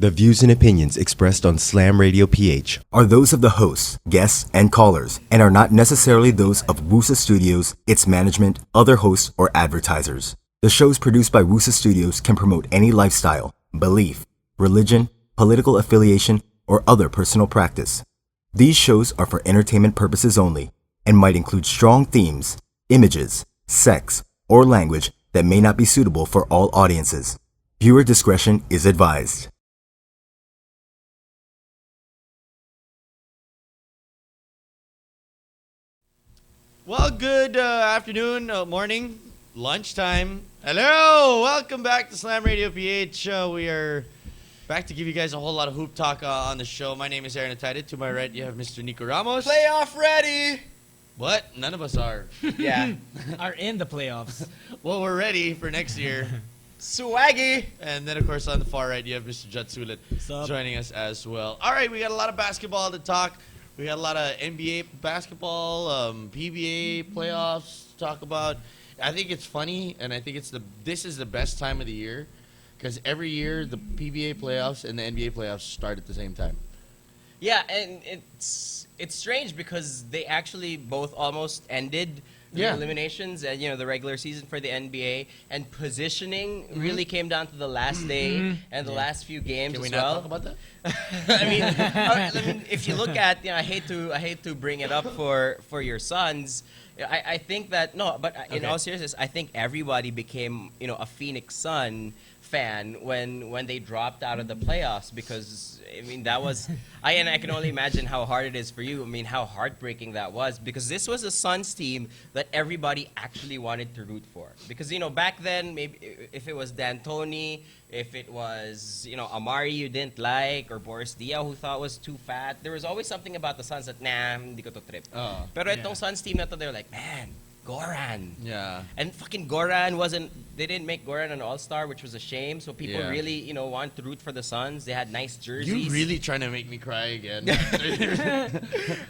The views and opinions expressed on Slam Radio PH are those of the hosts, guests, and callers, and are not necessarily those of Wusa Studios, its management, other hosts, or advertisers. The shows produced by Wusa Studios can promote any lifestyle, belief, religion, political affiliation, or other personal practice. These shows are for entertainment purposes only and might include strong themes, images, sex, or language that may not be suitable for all audiences. Viewer discretion is advised. Well, good afternoon, morning, lunchtime. Hello! Welcome back to Slam Radio PH. We are back to give you guys a whole lot of hoop talk on the show. My name is Atayde. To my right, you have Mr. Nikko Ramos. Playoff ready! What? None of us are. Yeah. Are in the playoffs. Well, we're ready for next year. Swaggy! And then, of course, on the far right, you have Mr. Jutt Sulit joining us as well. All right, we got a lot of basketball to talk. We got a lot of NBA basketball, PBA playoffs to talk about. I think it's funny, and I think this is the best time of the year because every year the PBA playoffs and the NBA playoffs start at the same time. Yeah, and it's strange because they actually both almost ended the eliminations and the regular season for the NBA, and positioning really came down to the last day and the last few games. Can we as not well. talk about that? I mean, if you look at, I hate to bring it up for your Suns. I think that in all seriousness, I think everybody became a Phoenix Sun fan when they dropped out of the playoffs, because I mean that was I can only imagine how hard it is for you. I mean, how heartbreaking that was, because this was a Suns team that everybody actually wanted to root for, because back then, maybe if it was D'Antoni, if it was Amari you didn't like, or Boris Diaw who thought was too fat, there was always something about the Suns that hindi ko to trip. Pero itong Suns team na to, they're like, man, Goran. Yeah. And fucking Goran they didn't make Goran an all-star, which was a shame. So people really, want to root for the Suns. They had nice jerseys. You really trying to make me cry again.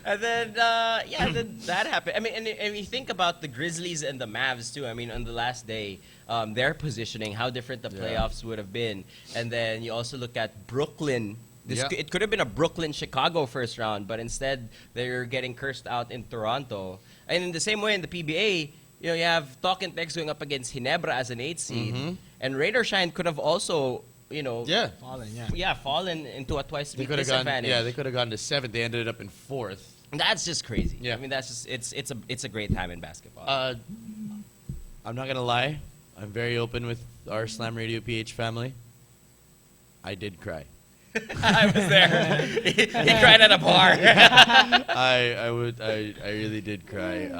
And then, then that happened. I mean, and you think about the Grizzlies and the Mavs too. I mean, on the last day, their positioning, how different the playoffs would have been. And then you also look at Brooklyn. It could have been a Brooklyn-Chicago first round, but instead they're getting cursed out in Toronto. And in the same way in the PBA, you have Talk Tex going up against Ginebra as an 8th seed, and Raidershine could have also fallen into a twice-beat disadvantage. They could have gone to 7th. They ended up in 4th. That's just crazy. Yeah. I mean, that's just it's a great time in basketball. I'm not gonna lie. I'm very open with our Slam Radio PH family. I did cry. I was there. He cried at a bar. I really did cry.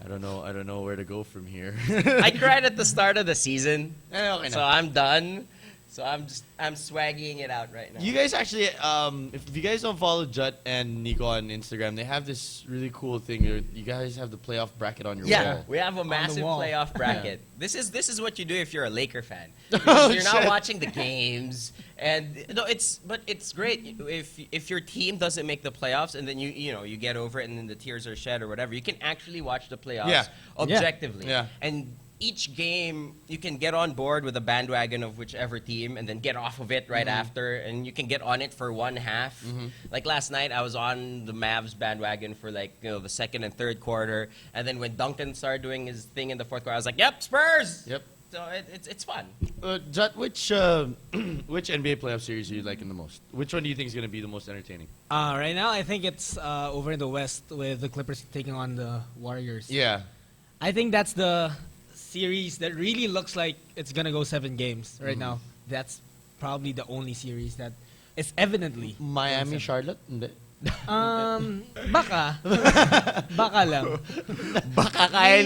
I don't know where to go from here. I cried at the start of the season, so I'm done. So I'm swagging it out right now. You guys actually, if you guys don't follow Jutt and Nikko on Instagram, they have this really cool thing. You guys have the playoff bracket on your wall. We have a massive playoff bracket. This is what you do if you're a Laker fan. You're not watching the games, and it's great if your team doesn't make the playoffs, and then you get over it, and then the tears are shed or whatever. You can actually watch the playoffs objectively. Yeah. And each game, you can get on board with a bandwagon of whichever team and then get off of it right after, and you can get on it for one half. Like last night, I was on the Mavs bandwagon for the second and third quarter, and then when Duncan started doing his thing in the fourth quarter, I was like, "Yep, Spurs." Yep. So it's fun. Jutt, which NBA playoff series are you liking the most? Which one do you think is going to be the most entertaining? Right now, I think it's over in the West with the Clippers taking on the Warriors. Yeah. I think that's the series that really looks like it's gonna go 7 games right now. That's probably the only series that is evidently Miami, Charlotte? Hindi. Baka lang. Baka kaya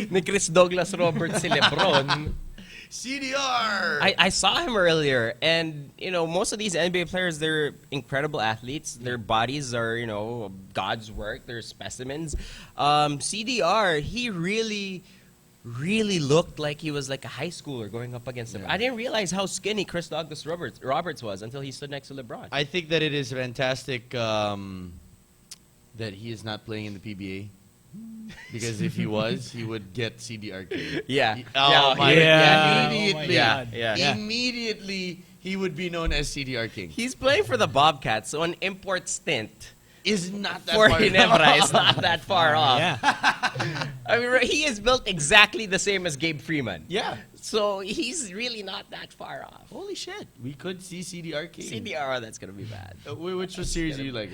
ni Chris Douglas Roberts si LeBron. CDR! I saw him earlier, and most of these NBA players, they're incredible athletes. Their bodies are God's work. They're specimens. CDR, he really looked like he was like a high schooler going up against him. I didn't realize how skinny Chris Douglas Roberts was until he stood next to LeBron. I think that it is fantastic that he is not playing in the PBA. Because if he was, he would get CDRK. Yeah. Oh my Yeah. God. Immediately. Yeah, yeah. Immediately, he would be known as CDR King. He's playing for the Bobcats, so an import stint Is not that for far Ginebra is not that far off. Yeah. I mean, he is built exactly the same as Gabe Freeman. Yeah. So he's really not that far off. Holy shit. We could see CDR King. CDR, that's gonna be bad. Which series do you like?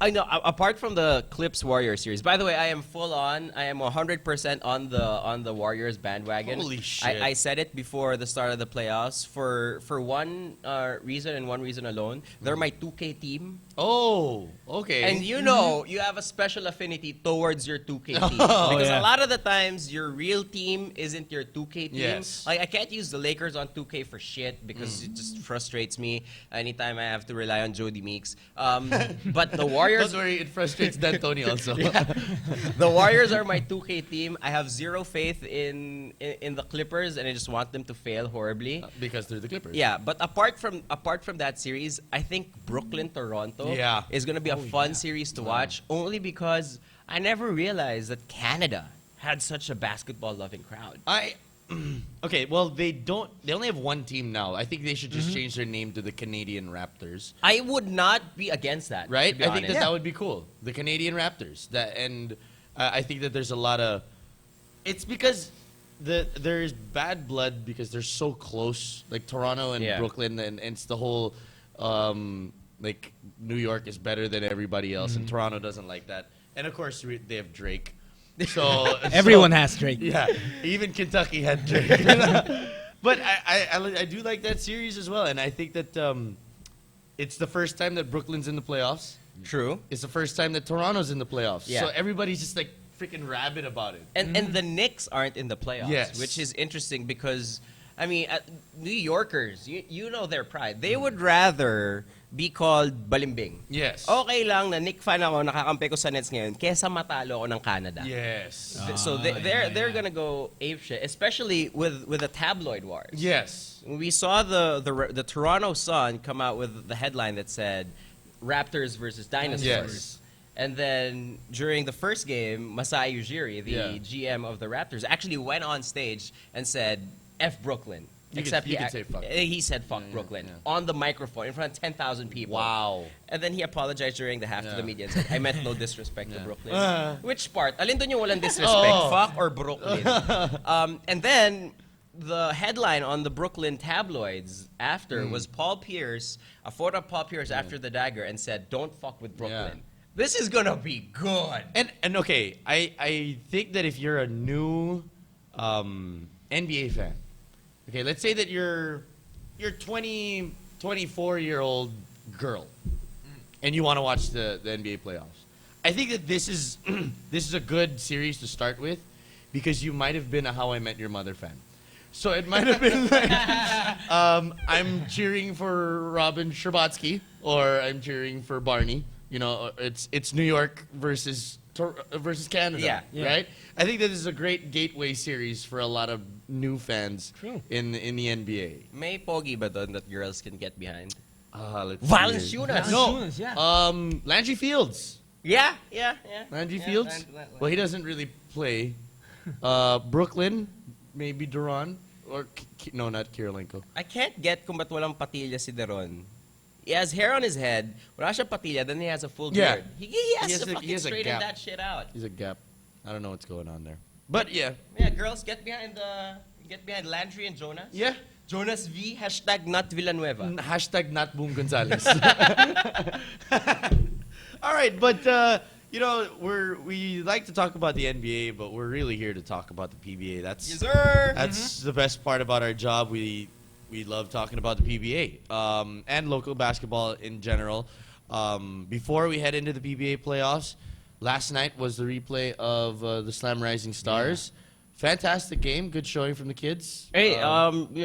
I know. Apart from the Clips Warriors series, by the way, I am full on. I am 100% on the Warriors bandwagon. Holy shit. I said it before the start of the playoffs. For one reason and one reason alone, they're my 2K team, Oh, okay. and you know you have a special affinity towards your 2K team Oh, because yeah. a lot of the times your real team isn't your 2K team. Yes. Like I can't use the Lakers on 2K for shit because it just frustrates me anytime I have to rely on Jody Meeks. But the Warriors. Don't worry, it frustrates D'Antoni also. The Warriors are my 2K team. I have zero faith in the Clippers, and I just want them to fail horribly. Because they're the Clippers. Yeah, but apart from that series, I think Brooklyn Toronto Yeah. is going to be a fun series to watch. Only because I never realized that Canada had such a basketball loving crowd. Okay, well, they only have one team now. I think they should just change their name to the Canadian Raptors. I would not be against that. Right? To be I think honest. that would be cool. The Canadian Raptors. I think that there's a lot of. It's because there's bad blood because they're so close, like Toronto and Yeah. Brooklyn, and it's the whole, like New York is better than everybody else, and Toronto doesn't like that. And of course, they have Drake. So Everyone has Drake. Yeah, even Kentucky had Drake. But I do like that series as well, and I think that it's the first time that Brooklyn's in the playoffs. True. It's the first time that Toronto's in the playoffs. Yeah. So everybody's just like freaking rabid about it. And the Knicks aren't in the playoffs, Yes. which is interesting because, I mean, New Yorkers, you know their pride. They would rather be called balimbing. Yes. Okay lang na Knick fan ako, nakakampi ko sa Nets ngayon, kesa matalo ako ng Canada. Yes. So they're gonna go apeshit, especially with the tabloid wars. Yes. We saw the Toronto Sun come out with the headline that said Raptors versus Dinosaurs. Yes. And then during the first game, Masai Ujiri, the Yeah. GM of the Raptors, actually went on stage and said, F Brooklyn. You could say fuck. He said fuck Brooklyn on the microphone in front of 10,000 people. Wow. And then he apologized during the half to the media and said, I meant no disrespect to Brooklyn. Which part? Alin dun yung walang disrespect? Oh. Fuck or Brooklyn? And then the headline on the Brooklyn tabloids after was Paul Pierce, a photo of Paul Pierce after the dagger, and said, don't fuck with Brooklyn. This is gonna be good. And okay, I think that if you're a new NBA fan, okay, let's say that you're 20, 24-year-old girl, and you want to watch the NBA playoffs. I think that this is a good series to start with, because you might have been a How I Met Your Mother fan. So it might have been like, I'm cheering for Robin Scherbatsky, or I'm cheering for Barney. You know, it's New York versus Canada, Yeah. right? I think that this is a great gateway series for a lot of new fans in the NBA. May pogi ba doon that girls can get behind? Let's see. Valanciunas. No, Yeah. Landry Fields. Yeah. Landry Yeah, Fields. Well, he doesn't really play. Brooklyn, maybe Duran, or no, not Kirilenko. I can't get kung ba't walang patilya si Deron. He has hair on his head, wala siyang patilya, then he has a full Yeah. beard. He has to he fucking has a straighten gap. that shit out. He's a gap. I don't know what's going on there, but yeah, Yeah, girls, get behind Landry and Jonas. yeah. Jonas V, hashtag not Villanueva. Hashtag not Boom Gonzalez. All right, but you know, we like to talk about the NBA, but we're really here to talk about the PBA. That's Yes, sir. That's the best part about our job. We love talking about the PBA and local basketball in general. Before we head into the PBA playoffs, last night was the replay of the Slam Rising Stars. Fantastic game, good showing from the kids. Hey,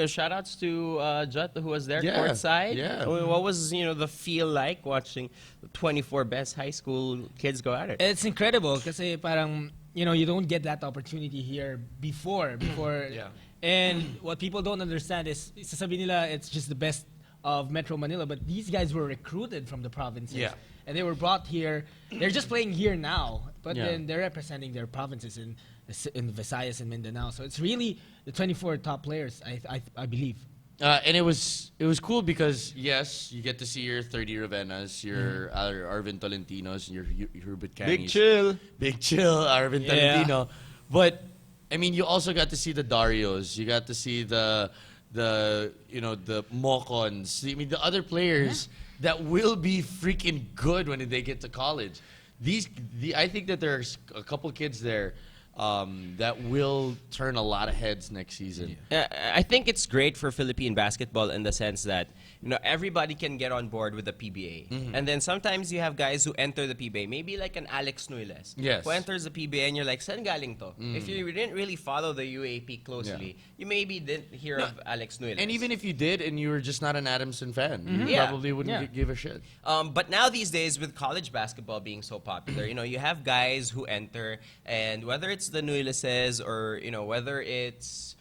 shout outs to Jutt, who was there Yeah, courtside. yeah. What was the feel like watching the 24 best high school kids go at it? It's incredible kasi parang you don't get that opportunity here before. Yeah. And what people don't understand is sasabihin nila it's just the best of Metro Manila, but these guys were recruited from the provinces. Yeah. and they were brought here. They're just playing here now, but Yeah. then they're representing their provinces in Visayas and Mindanao. So it's really the 24 top players, I believe. And it was cool because yes, you get to see your 30 Ravenas, your Arvin Tolentinos, your Hubert Cangis. Big chill, Arvin Yeah. Tolentino. But I mean, you also got to see the Darios. You got to see the Mocons. I mean, the other players that will be freaking good when they get to college. I think that there's a couple kids there that will turn a lot of heads next season. I think it's great for Philippine basketball in the sense that everybody can get on board with the PBA, and then sometimes you have guys who enter the PBA, maybe like an Alex Nuiles, Yes. who enters the PBA, and you're like, "Saan galing to?" If you didn't really follow the UAP closely, you maybe didn't hear of Alex Nuiles. And even if you did, and you were just not an Adamson fan, you Yeah. probably wouldn't give a shit. But now these days, with college basketball being so popular, you have guys who enter, and whether it's the Nuileses or whether it's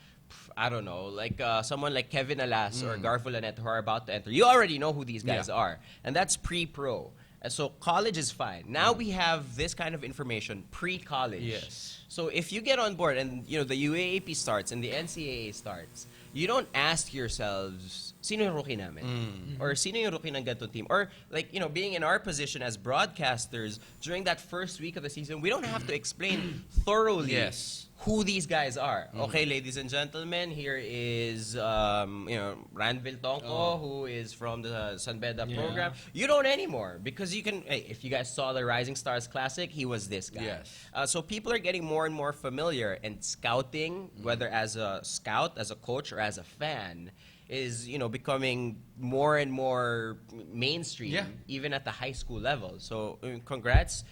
I don't know, like someone like Kevin Alas or Garfo Lanet who are about to enter, you already know who these guys are, and that's pre-pro. And so college is fine. Now we have this kind of information pre-college. Yes. So if you get on board and the UAAP starts and the NCAA starts, you don't ask yourselves, sino yung rookie namin? Or sino yung rookie ng ganitong team? Or like, being in our position as broadcasters, during that first week of the season, we don't have to explain thoroughly Yes. who these guys are. Okay, ladies and gentlemen, here is Ranville Tonko, who is from the San Beda program. You don't anymore because you can. Hey, if you guys saw the Rising Stars Classic, he was this guy. Yes. So people are getting more and more familiar, and scouting, whether as a scout, as a coach, or as a fan, is becoming more and more mainstream, even at the high school level. So congrats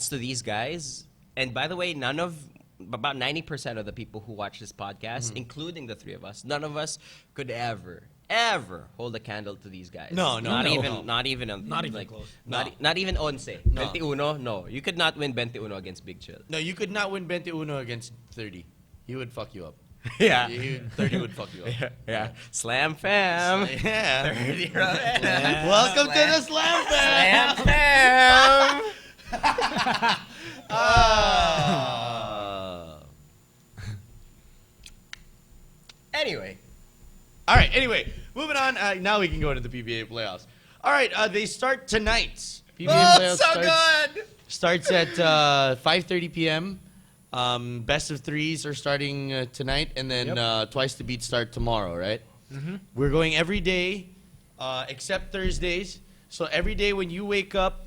to these guys. And by the way, about 90% of the people who watch this podcast, including the three of us, none of us could ever hold a candle to these guys. No, not even close. Not even 11. No. 21, no. You could not win 21 against Big Chill. No, you could not win 21 against 30. He would fuck you up. Yeah. 30 would fuck you up. Yeah. Slam fam. Yeah. 30 Welcome to the Slam Fam. fam. Anyway. All right. Anyway, moving on. Now we can go into the PBA playoffs. All right. They start tonight. PBA playoffs starts at 5:30 p.m. Best of threes are starting tonight, and then twice the beat start tomorrow. Right. We're going every day, except Thursdays. So every day when you wake up,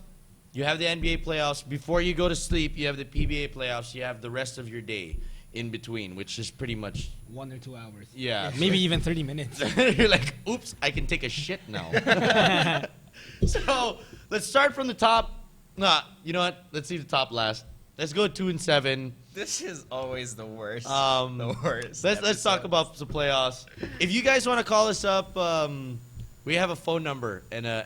you have the NBA playoffs. Before you go to sleep, you have the PBA playoffs. You have the rest of your day in between, which is pretty much 1 or 2 hours. Yeah. Maybe even 30 minutes. You're like, oops, I can take a shit now. So let's start from the top. Nah, you know what? Let's see the top last. Let's go 2 and 7. This is always the worst. The worst. Let's talk about the playoffs. If you guys want to call us up, we have a phone number and a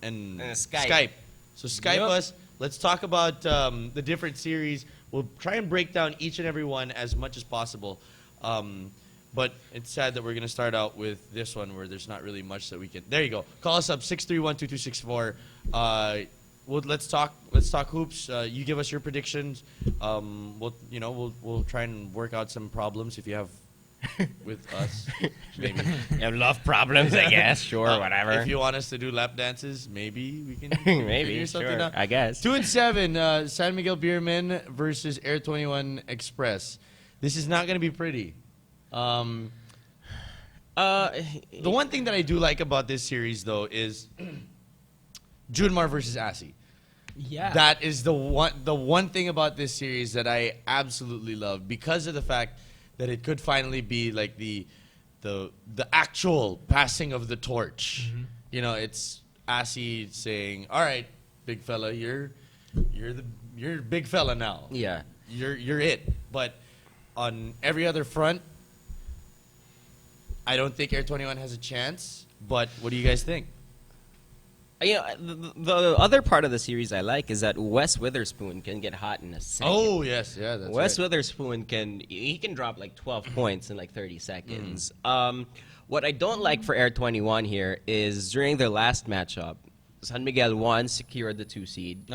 Skype. So Skype us. Let's talk about the different series. We'll try and break down each and every one as much as possible. But it's sad that we're going to start out with this one where there's not really much that we can. There you go. Call us up 631-2264. Let's talk hoops. You give us your predictions. We'll try and work out some problems if you have with us. Maybe. You have love problems, I guess. Sure, whatever. If you want us to do lap dances, maybe we can Maybe, figure something sure, out. I guess. 2 and 7, San Miguel Beermen versus Air 21 Express. This is not going to be pretty. The one thing that I do like about this series, though, is Junmar versus Asi. Yeah. That is the one thing about this series that I absolutely love because of the fact that it could finally be like the actual passing of the torch. It's Asi saying, "All right, big fella, you're big fella now. Yeah. You're it." But on every other front, I don't think Air 21 has a chance. But what do you guys think? The other part of the series I like is that Wes Witherspoon can get hot in a second. Oh, yes. Yeah, that's Wes right. Witherspoon can drop like 12 points in like 30 seconds. What I don't like for Air 21 here is during their last matchup, San Miguel, 1, secured the 2 seed.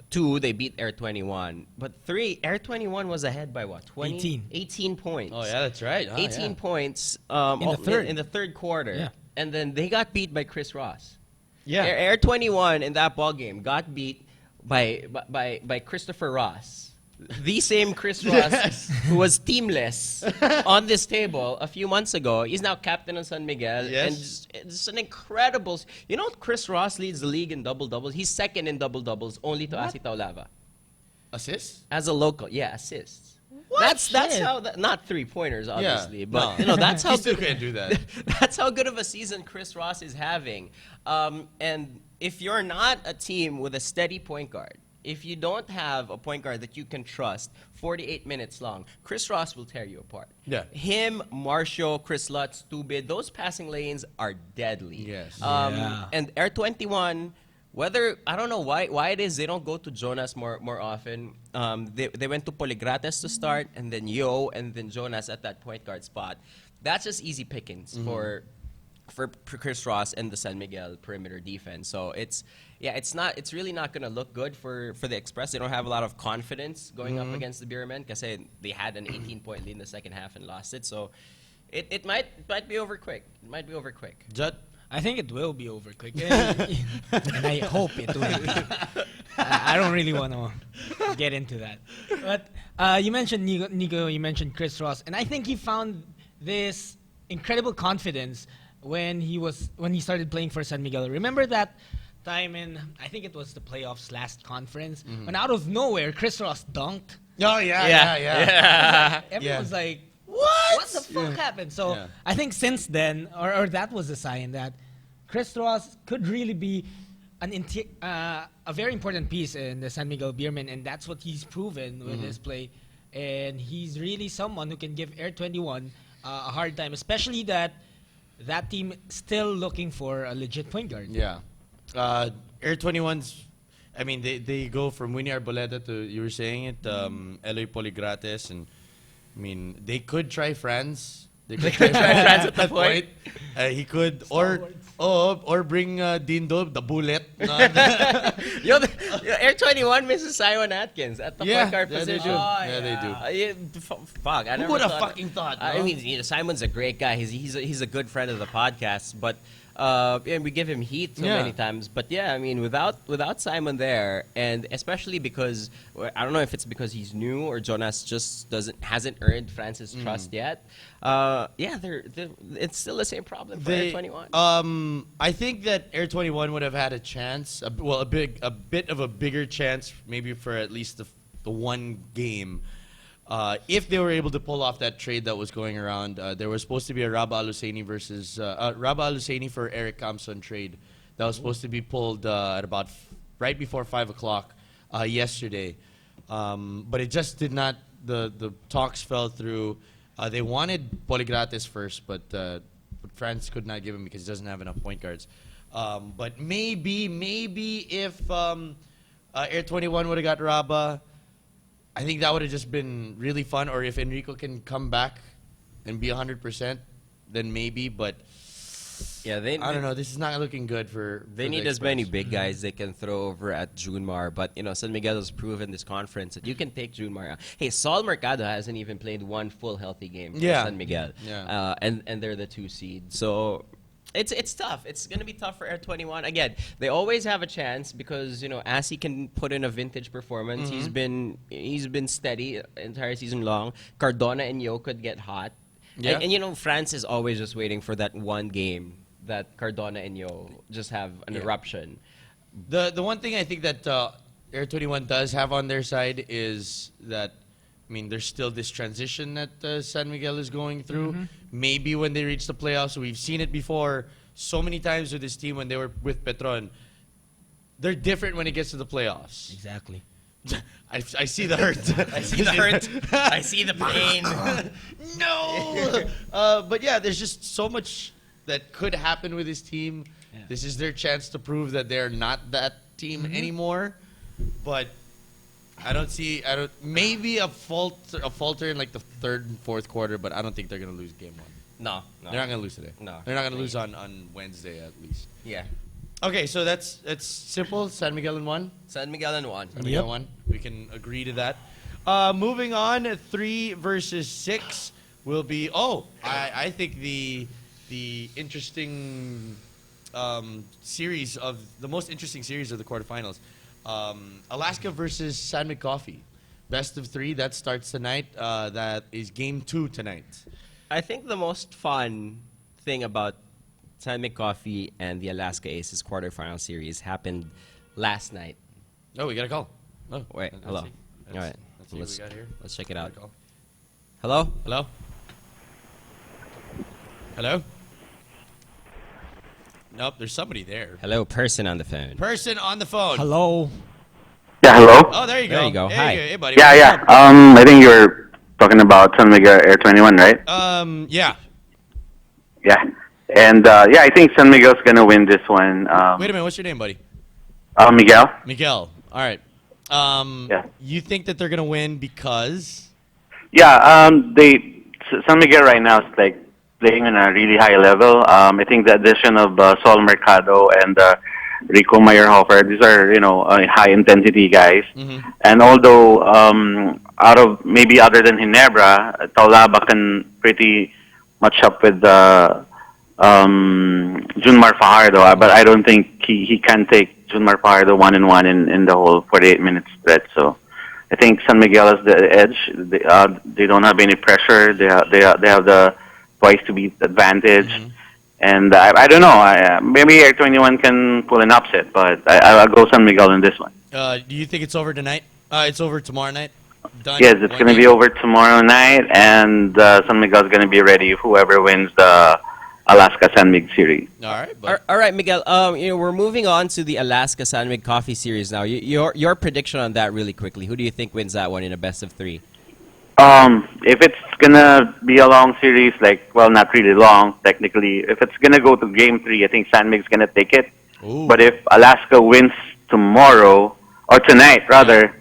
2, they beat Air 21. But 3, Air 21 was ahead by what? 18 points. Oh, yeah, that's right. 18 points in the third quarter. Yeah. And then they got beat by Chris Ross. Yeah. Air 21 in that ball game got beat by Christopher Ross. The same Chris Ross who was teamless on this table a few months ago. He's now captain of San Miguel. Yes. And it's an incredible... You know, Chris Ross leads the league in double-doubles. He's second in double-doubles, only to Asi Taulava. Assist? As a local, yeah, assists. That's how... Not three-pointers, obviously. Yeah, but, no. you know, that's how... He still can't do that. That's how good of a season Chris Ross is having. And if you're not a team with a steady point guard, if you don't have a point guard that you can trust 48 minutes long, Chris Ross will tear you apart. Yeah. Him, Marcio, Chris Lutz, Tubid, those passing lanes are deadly. Yes. And Air 21, whether, I don't know why it is they don't go to Jonas more often. They went to Poligrates to start, and then Yo, and then Jonas at that point guard spot. That's just easy pickings for Chris Ross and the San Miguel perimeter defense. So it's really not going to look good for the Express. They don't have a lot of confidence going up against the Beermen because they had an 18-point lead in the second half and lost it. So it might be over quick. It might be over quick. Jutt? I think it will be over quick. And I hope it will be. I don't really want to get into that. But you mentioned Nikko, you mentioned Chris Ross, and I think he found this incredible confidence when he started playing for San Miguel. Remember that time in, I think it was the playoffs last conference, when out of nowhere Chris Ross dunked. Oh, yeah. Everyone was like, What? what the fuck happened? So Yeah. I think since then, or that was a sign that Chris Ross could really be a very important piece in the San Miguel Beermen, and that's what he's proven with his play. And he's really someone who can give Air 21 a hard time, especially that team still looking for a legit point guard. Yeah. Air 21's, I mean, they go from Winnie Arboleda to, you were saying it, Eloy Poligrates, and I mean, they could try France. They could try France at that point. He could, or bring Dindo, the bullet. Air 21 misses Simon Atkins at the point guard they position. do. Oh, They do. Fuck, I never Who would have thought- fucking thought? I no? mean, Simon's a great guy. He's a good friend of the podcast, but and we give him heat so many times. But yeah, I mean, without Simon there, and especially because I don't know if it's because he's new or Jonas just hasn't earned France's trust yet. It's still the same problem for Air 21. I think that Air 21 would have had a chance, a bit of a bigger chance, maybe for at least the one game. If they were able to pull off that trade that was going around, there was supposed to be a Rabah Al-Husseini versus Rabah Al-Husseini for Eric Kamson trade that was supposed to be pulled at about right before 5 o'clock yesterday, but it just did not. The talks fell through. They wanted Poligrates first, but France could not give him because he doesn't have enough point guards. But maybe if Air 21 would have got Rabah, I think that would have just been really fun. Or if Enrico can come back and be 100%, then maybe. But yeah, I don't know. This is not looking good for. They need as many big guys they can throw over at Junmar. But, San Miguel has proven this conference that you can take Junmar out. Hey, Sol Mercado hasn't even played one full healthy game for San Miguel. Yeah. And they're the 2 seed. So it's tough. It's going to be tough for Air 21. Again, they always have a chance because, Asi can put in a vintage performance. He's been steady entire season long. Cardona and Yo could get hot. Yeah. And France is always just waiting for that one game that Cardona and Yo just have an eruption. The one thing I think that Air 21 does have on their side is that, I mean, there's still this transition that San Miguel is going through. Maybe when they reach the playoffs, we've seen it before so many times with this team when they were with Petron. They're different when it gets to the playoffs. Exactly. I see the hurt. I see the hurt. I see the pain. No! But yeah, there's just so much that could happen with this team. Yeah. This is their chance to prove that they're not that team anymore. But maybe a falter in like the third and fourth quarter, but I don't think they're going to lose game 1. No. They're not going to lose today. No. They're not going to lose on Wednesday at least. Yeah. Okay, so that's simple. San Miguel in 1. San Miguel in 1. San Miguel 1. We can agree to that. Moving on, 3 versus 6 will be. I think the interesting series of the most interesting series of the quarterfinals. Alaska versus San Miguel Coffee. Best of 3. That starts tonight. That is game 2 tonight. I think the most fun thing about San Miguel Coffee and the Alaska Aces quarterfinal series happened last night. Oh, we got a call. Oh, Wait, let's hello. see. All right, Let's see what we got here. let's check it out. Call. Hello? Hello? Hello? Nope, there's somebody there. Hello, person on the phone. Person on the phone. Hello. Yeah, hello. Oh, there you go. There you go. Hi. Hey, buddy. Yeah, yeah. I think you were talking about San Miguel Air 21, right? Yeah. Yeah. And yeah, I think San Miguel's gonna win this one. Wait a minute. What's your name, buddy? Miguel. Miguel. All right. Yeah. You think that they're gonna win because? Yeah. San Miguel right now is like playing on a really high level. I think the addition of Sol Mercado and Rico Meyerhofer, these are high intensity guys. Mm-hmm. And although out of maybe other than Ginebra, Taulaba can pretty much up with Junmar Fajardo, but I don't think he can take Junmar Fajardo 1-1 in the whole 48-minute stretch. So I think San Miguel has the edge. They don't have any pressure. They have the twice to beat advantage. Mm-hmm. And I don't know. Maybe Air 21 can pull an upset, but I'll go San Miguel in this one. Do you think it's over tonight? It's over tomorrow night. Done. Yes, it's going to be over tomorrow night, and San Miguel's going to be ready if whoever wins the Alaska San Mig series. All right. But All right, Miguel. We're moving on to the Alaska San Miguel Coffee series now. Your prediction on that really quickly. Who do you think wins that one in a best of 3? If it's gonna be a long series, not really long technically. If it's gonna go to game 3, I think San Mig's gonna take it. Ooh. But if Alaska wins tomorrow or tonight rather,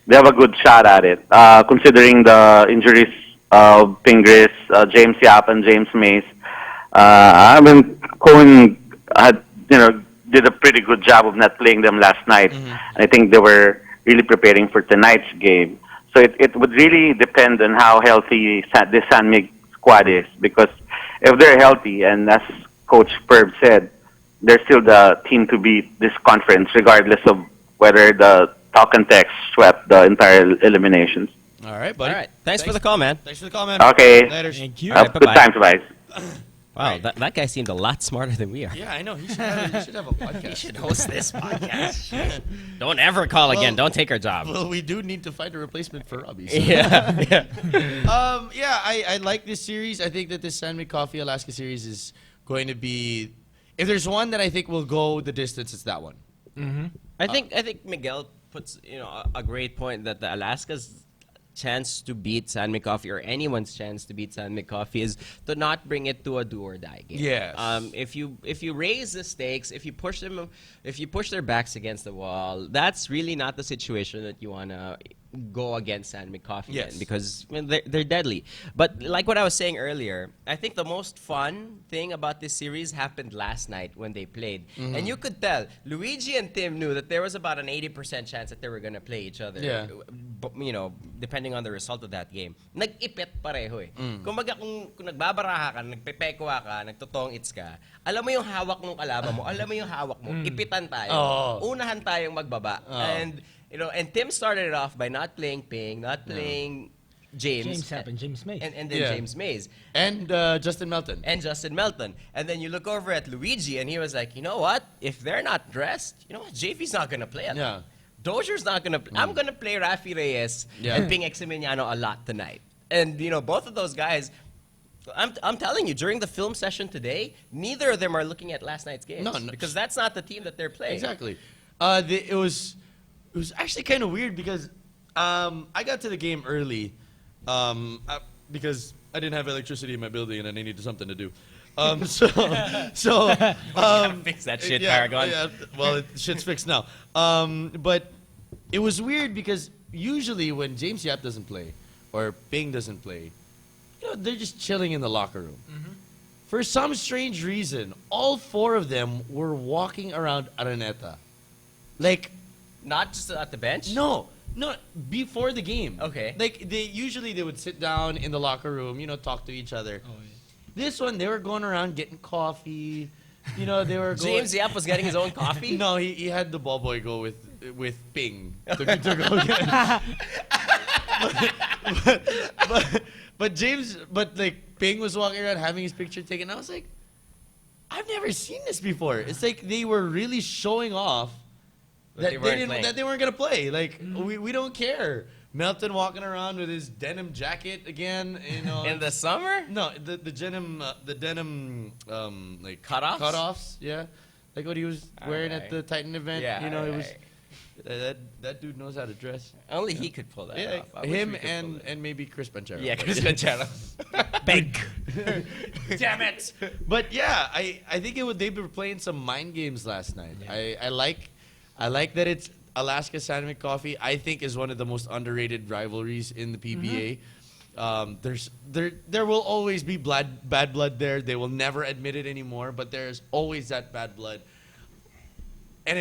they have a good shot at it. Considering the injuries of Pingris, James Yap, and James Mays, Cohen did a pretty good job of not playing them last night. Mm-hmm. I think they were really preparing for tonight's game. So it would really depend on how healthy this San Mig squad is, because if they're healthy, and as Coach Perb said, they're still the team to beat this conference, regardless of whether the talk and text swept the entire eliminations. all right, buddy. All right. Thanks for the call, man. Thanks for the call, man. Okay. Later. Thank you. All right, Have good bye-bye. times, guys. Wow, that guy seemed a lot smarter than we are. Yeah, I know. He should have a podcast. He should host this podcast. Don't ever call again. Don't take our job. Well, we do need to find a replacement for Robbie. So. Yeah. I like this series. I think that this San Miguel Coffee Alaska series is going to be. If there's one that I think will go the distance, it's that one. Mm-hmm. I think Miguel puts a great point that the Alaska's chance to beat San Miguel Coffee, or anyone's chance to beat San Miguel Coffee, is to not bring it to a do or die game. Yes. If you raise the stakes, if you push their backs against the wall, that's really not the situation that you wanna go against San Miguel Coffee Yes. in, because they're deadly. But like what I was saying earlier, I think the most fun thing about this series happened last night when they played. Mm-hmm. And you could tell, Luigi and Tim knew that there was about an 80% chance that they were going to play each other. Yeah. Depending on the result of that game. Nag-ipit pareho eh. Mm. Kumbaga kung nagbabaraha ka, nagpepekwa ka, nagtotong-its ka, alam mo yung hawak ng kalaban mo, alam mo yung hawak mo, ipitan tayo. Oo. Unahan tayong magbaba. And Tim started it off by not playing Ping, not playing James James and James Mays. and then Yeah. James Mays. And Justin Melton. And Justin Melton. And then you look over at Luigi, and he was like, you know what? If they're not dressed, you know what? JV's not going to play. Yeah. Dozier's not going to play. I'm going to play Rafi Reyes Yeah. and Ping Eximiliano a lot tonight. And, both of those guys, I'm telling you, during the film session today, neither of them are looking at last night's games. No. Because that's not the team that they're playing. Exactly. It was actually kind of weird because I got to the game early because I didn't have electricity in my building and I needed something to do. Fix that shit, yeah, Paragon. Yeah, well, shit's fixed now. But it was weird because usually when James Yap doesn't play or Ping doesn't play, they're just chilling in the locker room. for some strange reason, all 4 of them were walking around Araneta. Like, Not just at the bench? no, before the game. Okay. Like, they would sit down in the locker room, talk to each other. This one, they were going around getting coffee. They were going... James Yap was getting his own coffee? No, he had the ball boy go with Ping to go get. but like Ping was walking around having his picture taken. I was like, I've never seen this before. It's like they were really showing off that they weren't gonna play. Like we don't care. Melton walking around with his denim jacket again, In the summer? No, the denim like Cutoffs? Cutoffs, yeah. Like what he was wearing at the Titan event. Yeah, It was that dude knows how to dress. Only he could pull that Yeah, off. I wish him we could pull that. and maybe Chris Panchero. Yeah, But- Chris Panchero. Big. Damn it! But yeah, I think they were playing some mind games last night. I like that it's Alaska San Miguel Coffee. I think is one of the most underrated rivalries in the PBA. There will always be bad blood there. They will never admit it anymore, but there's always that bad blood. And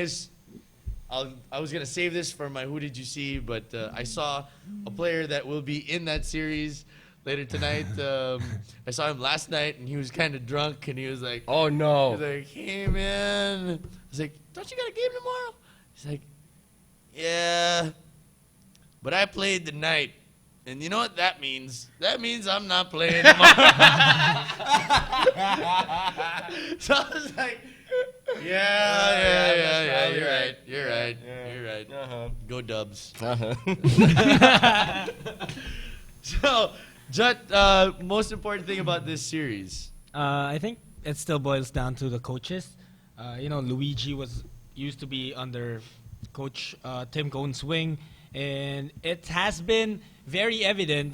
I was gonna save this for my Who Did You See, but I saw a player that will be in that series later tonight. I saw him last night, and he was kind of drunk, and he was like, Oh no. he's like, hey man, I was like, don't you got a game tomorrow? He's like, yeah, but I played tonight. And you know what that means? That means I'm not playing tomorrow. So I was like, yeah, you're right. Uh-huh. Go Dubs. Uh-huh. So, Jutt, most important thing about this series. I think it still boils down to the coaches. Luigi used to be under Coach Tim Cohn's wing, and it has been very evident.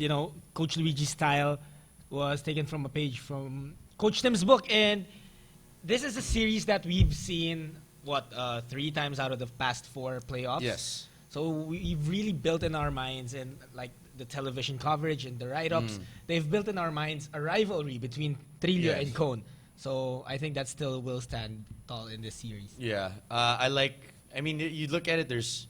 Coach Luigi's style was taken from a page from Coach Tim's book, and this is a series that we've seen 3 times out of the past 4 playoffs. Yes. So we've really built in our minds, and like the television coverage and the write-ups, they've built in our minds a rivalry between Trillo Yes. and Cohn. So I think that still will stand tall in this series. Yeah, you look at it. There's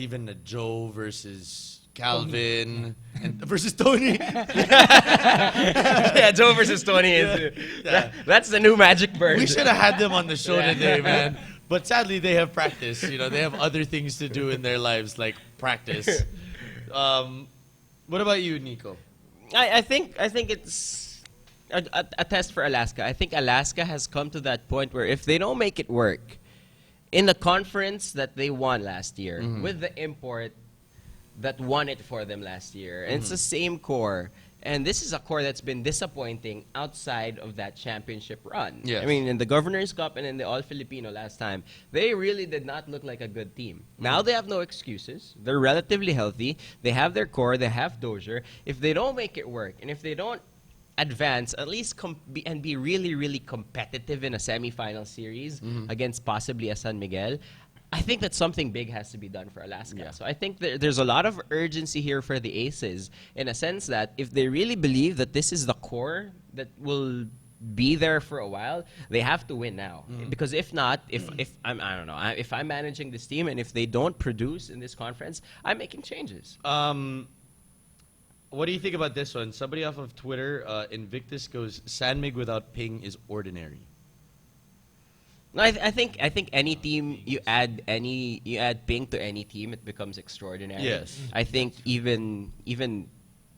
even a Joe versus Calvin and versus Tony. Yeah, Joe versus Tony that's the new Magic Bird. We should have had them on the show today, man. But sadly, they have practice. They have other things to do in their lives, like practice. What about you, Nikko? I think it's a test for Alaska. I think Alaska has come to that point where if they don't make it work in the conference that they won last year with the import that won it for them last year, and it's the same core. And this is a core that's been disappointing outside of that championship run. Yes. I mean, in the Governor's Cup and in the All-Filipino last time, they really did not look like a good team. Now they have no excuses. They're relatively healthy. They have their core. They have Dozier. If they don't make it work, and if they don't advance, at least be really, really competitive in a semifinal series against possibly a San Miguel, I think that something big has to be done for Alaska. Yeah. So I think there's a lot of urgency here for the Aces in a sense that if they really believe that this is the core that will be there for a while, they have to win now. Because if not, if I'm managing this team and if they don't produce in this conference, I'm making changes. What do you think about this one? Somebody off of Twitter, Invictus goes, San Mig without Ping is ordinary. No, I think any team you add Ping to any team, it becomes extraordinary. Yes. I think even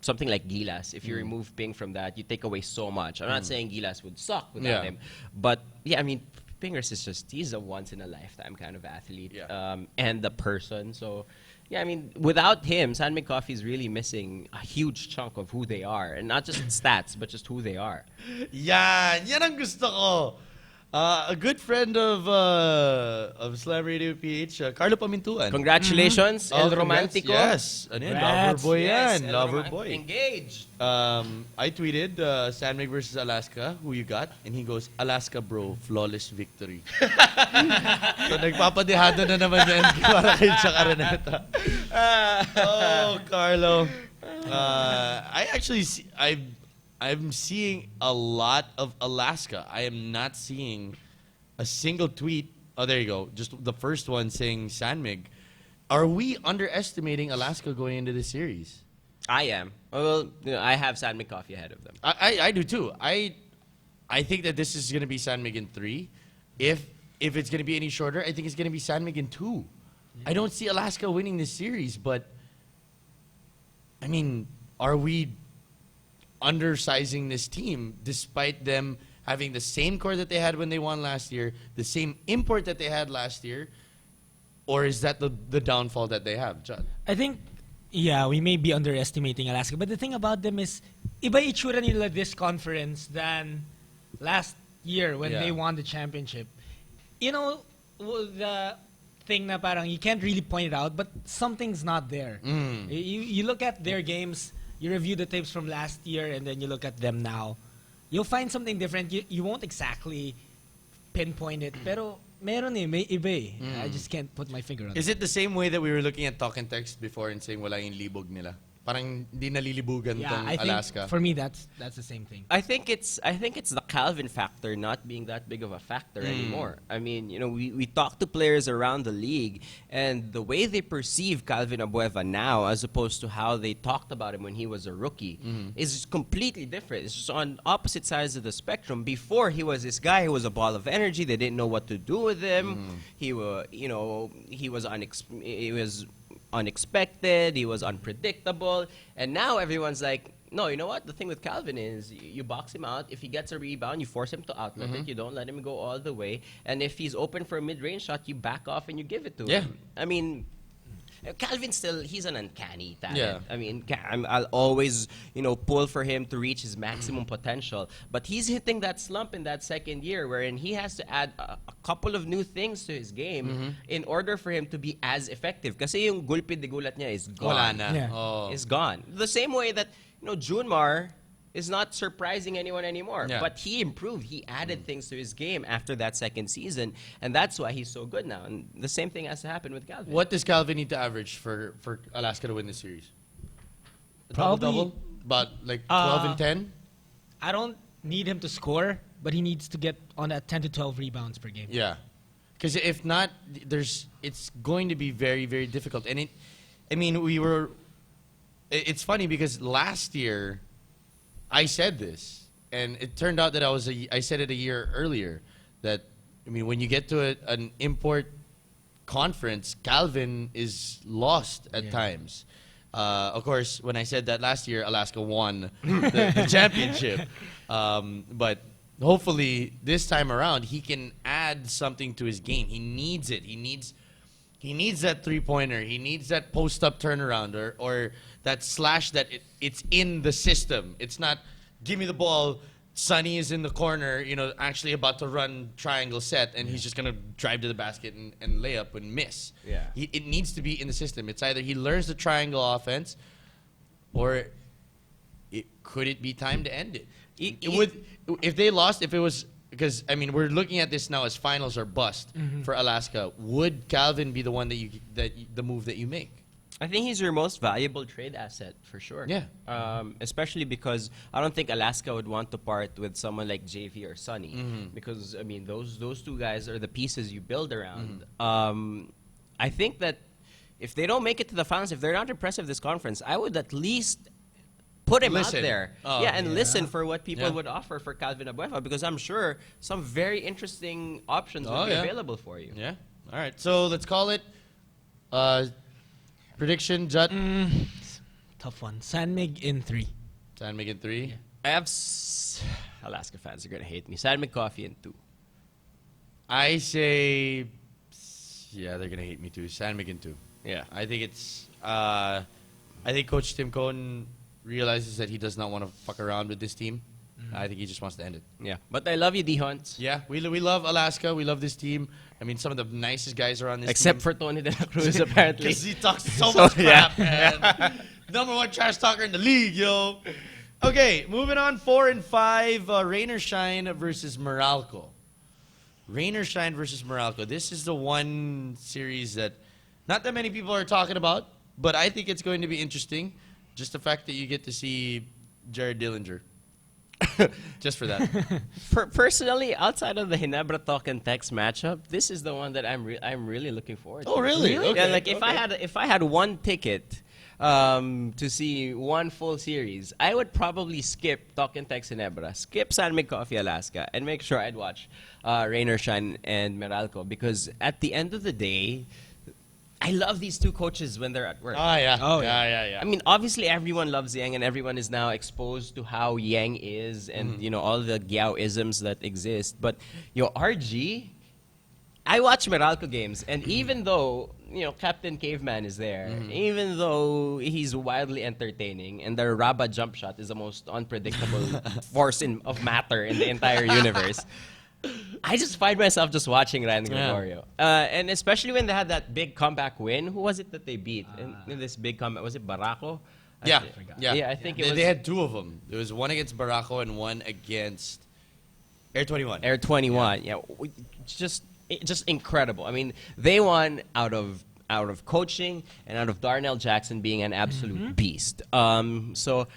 something like Gilas, if you remove Ping from that, you take away so much. I'm not saying Gilas would suck without him, but yeah, I mean, Pingers is he's a once in a lifetime kind of athlete, and the person. So yeah, I mean, without him, San Mig Coffee is really missing a huge chunk of who they are, and not just stats, but just who they are. Yan ang gusto ko. A good friend of Slam Radio PH, Carlo Pamintuan. Congratulations, El Romantico. Yes. Ano yan? Lover Congrats. boy Yes, yan. El Lover Romantico. boy. Engaged. I tweeted San Mig versus Alaska. Who you got? And he goes, Alaska bro, flawless victory. So nagpapadihado na naman yan para kay Chacaraneta. Oh, Carlo. I'm seeing a lot of Alaska. I am not seeing a single tweet. Oh, there you go. Just the first one saying Sanmig. Are we underestimating Alaska going into this series? I am. Well, I have San Coffee ahead of them. I do too. I think that this is going to be Sanmig in 3. If it's going to be any shorter, I think it's going to be Sanmig in 2. I don't see Alaska winning this series, but I mean, are we undersizing this team despite them having the same core that they had when they won last year, the same import that they had last year, or is that the downfall that they have, Jutt? I think, yeah, we may be underestimating Alaska, but the thing about them is, iba itsura nila this conference than last year when they won the championship. You know, the thing na parang you can't really point it out, but something's not there. You look at their games, you review the tapes from last year, and then you look at them now. You'll find something different. You won't exactly pinpoint it, pero meron may iba eh. I just can't put my finger on it. Is it the same way that we were looking at talk and text before and saying wala yung libog nila? Parang di nalilibugan tong I think Alaska. for me that's the same thing. I think it's the Calvin factor not being that big of a factor anymore. I mean, we talk to players around the league, and the way they perceive Calvin Abueva now, as opposed to how they talked about him when he was a rookie, is completely different. It's just on opposite sides of the spectrum. Before, he was this guy who was a ball of energy. They didn't know what to do with him. He was unexpected, he was unpredictable, and now everyone's like, no, you know what? The thing with Calvin is you box him out. If he gets a rebound, you force him to outlet it. You don't let him go all the way. And if he's open for a mid-range shot, you back off and you give it to him. I mean, Calvin he's an uncanny talent. Yeah. I mean, I'll always, pull for him to reach his maximum potential. But he's hitting that slump in that second year wherein he has to add a couple of new things to his game in order for him to be as effective. Kasi yung gulpi de gulat niya is gone. Wala na. Yeah. Oh. Is gone. The same way that, Junmar is not surprising anyone anymore. Yeah. But he improved. He added things to his game after that second season, and that's why he's so good now. And the same thing has to happen with Calvin. What does Calvin need to average for Alaska to win this series? Probably- Double? About like 12 and 10? I don't need him to score, but he needs to get on that 10 to 12 rebounds per game. Yeah. Because if not, it's going to be very, very difficult. And it's funny because last year I said this, and it turned out that I said it a year earlier, that, when you get to an import conference, Calvin is lost at times. Of course, when I said that last year, Alaska won the championship. But hopefully this time around, he can add something to his game. He needs it. He needs that three-pointer. He needs that post-up turnaround or that slash that it's in the system. It's not, give me the ball, Sonny is in the corner, actually about to run triangle set, and he's just going to drive to the basket and lay up and miss. Yeah. It needs to be in the system. It's either he learns the triangle offense, or could it be time to end it? If they lost, if it was, because, we're looking at this now as finals or bust for Alaska. Would Calvin be the one the move that you make? I think he's your most valuable trade asset for sure. Yeah. Especially because I don't think Alaska would want to part with someone like JV or Sonny because those two guys are the pieces you build around. I think that if they don't make it to the finals, if they're not impressive this conference, I would at least put him out there. Listen for what people would offer for Calvin Abueva, because I'm sure some very interesting options would be available for you. Yeah. All right. So let's call it prediction, Jutt. Tough one. Sanmig in 3. Sanmig in 3. I have Alaska fans are gonna hate me. San Coffee in 2. I say, they're gonna hate me too. Sanmig in 2. Yeah. I think it's. I think Coach Tim Cohn realizes that he does not want to fuck around with this team. I think he just wants to end it. Yeah. But I love you, D Hunts. Yeah, we love Alaska. We love this team. Some of the nicest guys are on this Except team. for Tony De La Cruz, apparently. Because he talks so much crap, man. Number 1 trash talker in the league, yo. Okay, moving on. 4 and 5. Rain or Shine versus Meralco. Rain or Shine versus Meralco. This is the one series that not that many people are talking about, but I think it's going to be interesting. Just the fact that you get to see Jared Dillinger. Just for that. Personally, outside of the Hinebra Talk and Text matchup, this is the one that I'm really looking forward to. Oh, really? Yeah, Okay, like if I had one ticket to see one full series, I would probably skip Talk and Text Hinebra, skip San Mig Coffee Alaska, and make sure I'd watch Rain or Shine and Meralco, because at the end of the day, I love these two coaches when they're at work. Yeah. Oh, yeah. I mean, obviously everyone loves Yang, and everyone is now exposed to how Yang is, and you know, all the Giao-isms that exist. But RG, I watch Meralco games, and even though Captain Caveman is there, even though he's wildly entertaining, and the Raba jump shot is the most unpredictable force of matter in the entire universe, I just find myself just watching Ryan Gregorio. And especially when they had that big comeback win. Who was it that they beat in this big comeback? Was it Barako? Yeah. I think it was. They had two of them. There was one against Barako and one against Air 21. Air 21. Yeah, just incredible. I mean, they won out of coaching and out of Darnell Jackson being an absolute beast. So.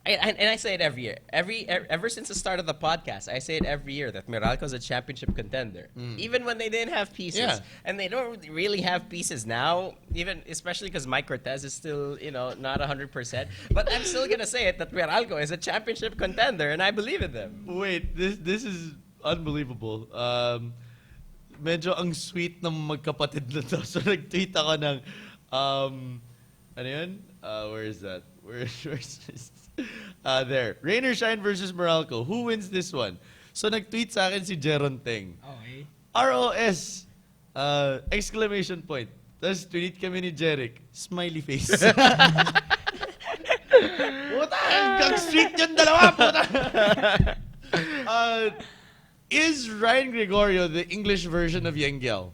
And I say it every year. Ever since the start of the podcast, I say it every year that Meralco's a championship contender. Even when they didn't have pieces. Yeah. And they don't really have pieces now, especially because Mike Cortez is still, not 100%. But I'm still going to say it that Meralco is a championship contender, and I believe in them. Wait, this is unbelievable. Medyo ang sweet ng magkapatid na to. So nag-tweet ako ng, ano yun? Where is that? Where's this? There. Rain or Shine versus Meralco. Who wins this one? So nag-tweet sa akin si Jeron Teng. Okay. ROS! Exclamation point. Tapos tweet kami ni Jeric. Smiley face. Puta! Gang street yung dalawa! Puta! Is Ryan Gregorio the English version of Yengel?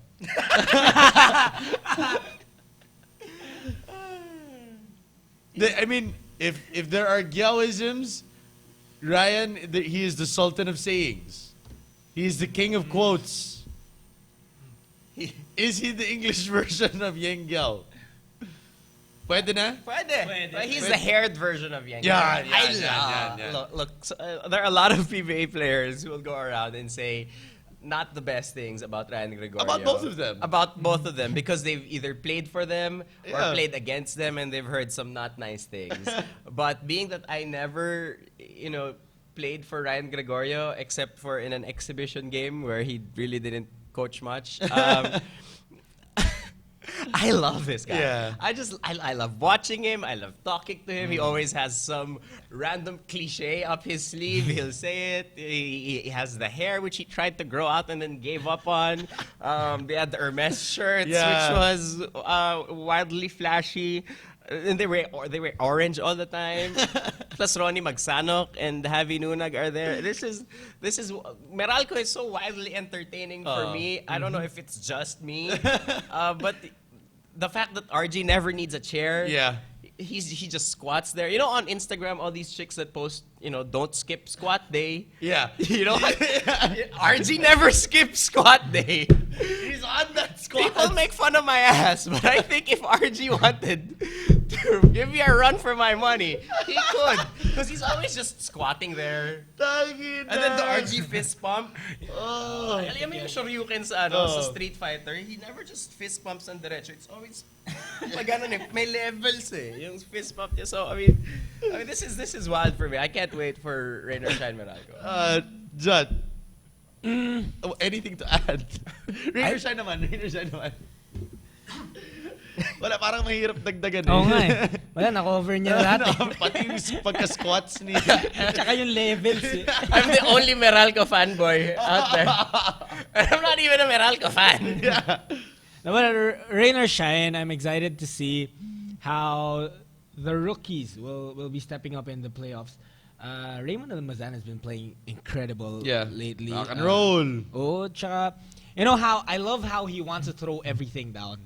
I mean, if there are Giao-isms, Ryan, he is the Sultan of sayings. He is the king of quotes. Is he the English version of Yang Giao? Pwede na? Pwede. But he's the haired version of Yang. Yeah. Look, so, there are a lot of PBA players who will go around and say not the best things about Ryan Gregorio. About both of them. About both of them, because they've either played for them or Yeah. played against them, and they've heard some not nice things. But being that I never, played for Ryan Gregorio except for in an exhibition game where he really didn't coach much. I love this guy. Yeah. I love watching him. I love talking to him. He always has some random cliche up his sleeve. He'll say it. He has the hair, which he tried to grow out and then gave up on. They had the Hermes shirts, which was wildly flashy. And they were orange all the time. Plus Ronnie Magsanok and Javi Nunag are there. This is Meralco is so wildly entertaining for me. I don't know if it's just me, but the fact that RG never needs a chair. Yeah. He just squats there. On Instagram, all these chicks that post, don't skip squat day. Yeah. RG never skips squat day. He's on that squad. People make fun of my ass, but I think if RG wanted to give me a run for my money, he could. Because he's always just squatting there. And then the RG fist pump. Alam mo yung Shoryuken sa Street Fighter, he never just fist pumps on diretso. It's always may levels yung fist pump niya. So I mean this is wild for me. I can't wait for Rain or Shine Meralco. Jutt. Anything to add? Rain or Shine naman. Wala, parang mahirap dagdagan eh. Oo nga eh. Wala, na-cover niya lahat eh. Pati yung pagka-squats niya. Tsaka yung levels eh. I'm the only Meralco fanboy out there. And I'm not even a Meralco fan. No, but Rain or Shine, I'm excited to see how the rookies will be stepping up in the playoffs. Raymond Almazan has been playing incredible lately. Rock and roll. Tsaka, how I love how he wants to throw everything down.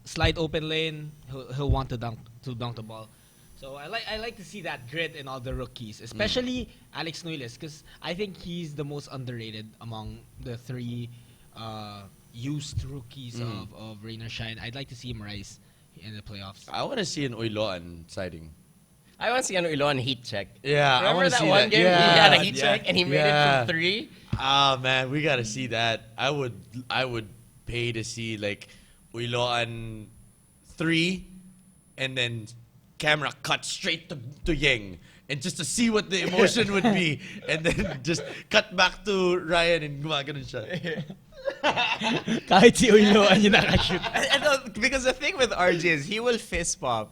Slide open lane, he'll want to dunk the ball. So I like to see that grit in all the rookies, especially Alex Nuiles, because I think he's the most underrated among the three used rookies of Rain or Shine. I'd like to see him rise in the playoffs. I want to see an Oiloan sighting. I want to see Iloan heat check. Yeah, I Remember wanna that see one that. game? Yeah, He had a heat yeah, check and he made it yeah. from 3. Ah, man, we gotta see that. I would pay to see like Uiloan 3, and then camera cut straight to Yeng, and just to see what the emotion would be, and then just cut back to Ryan and gumagano siya. Kahit si Uiloan yung nakashoot. Because the thing with RJ is he will fist pump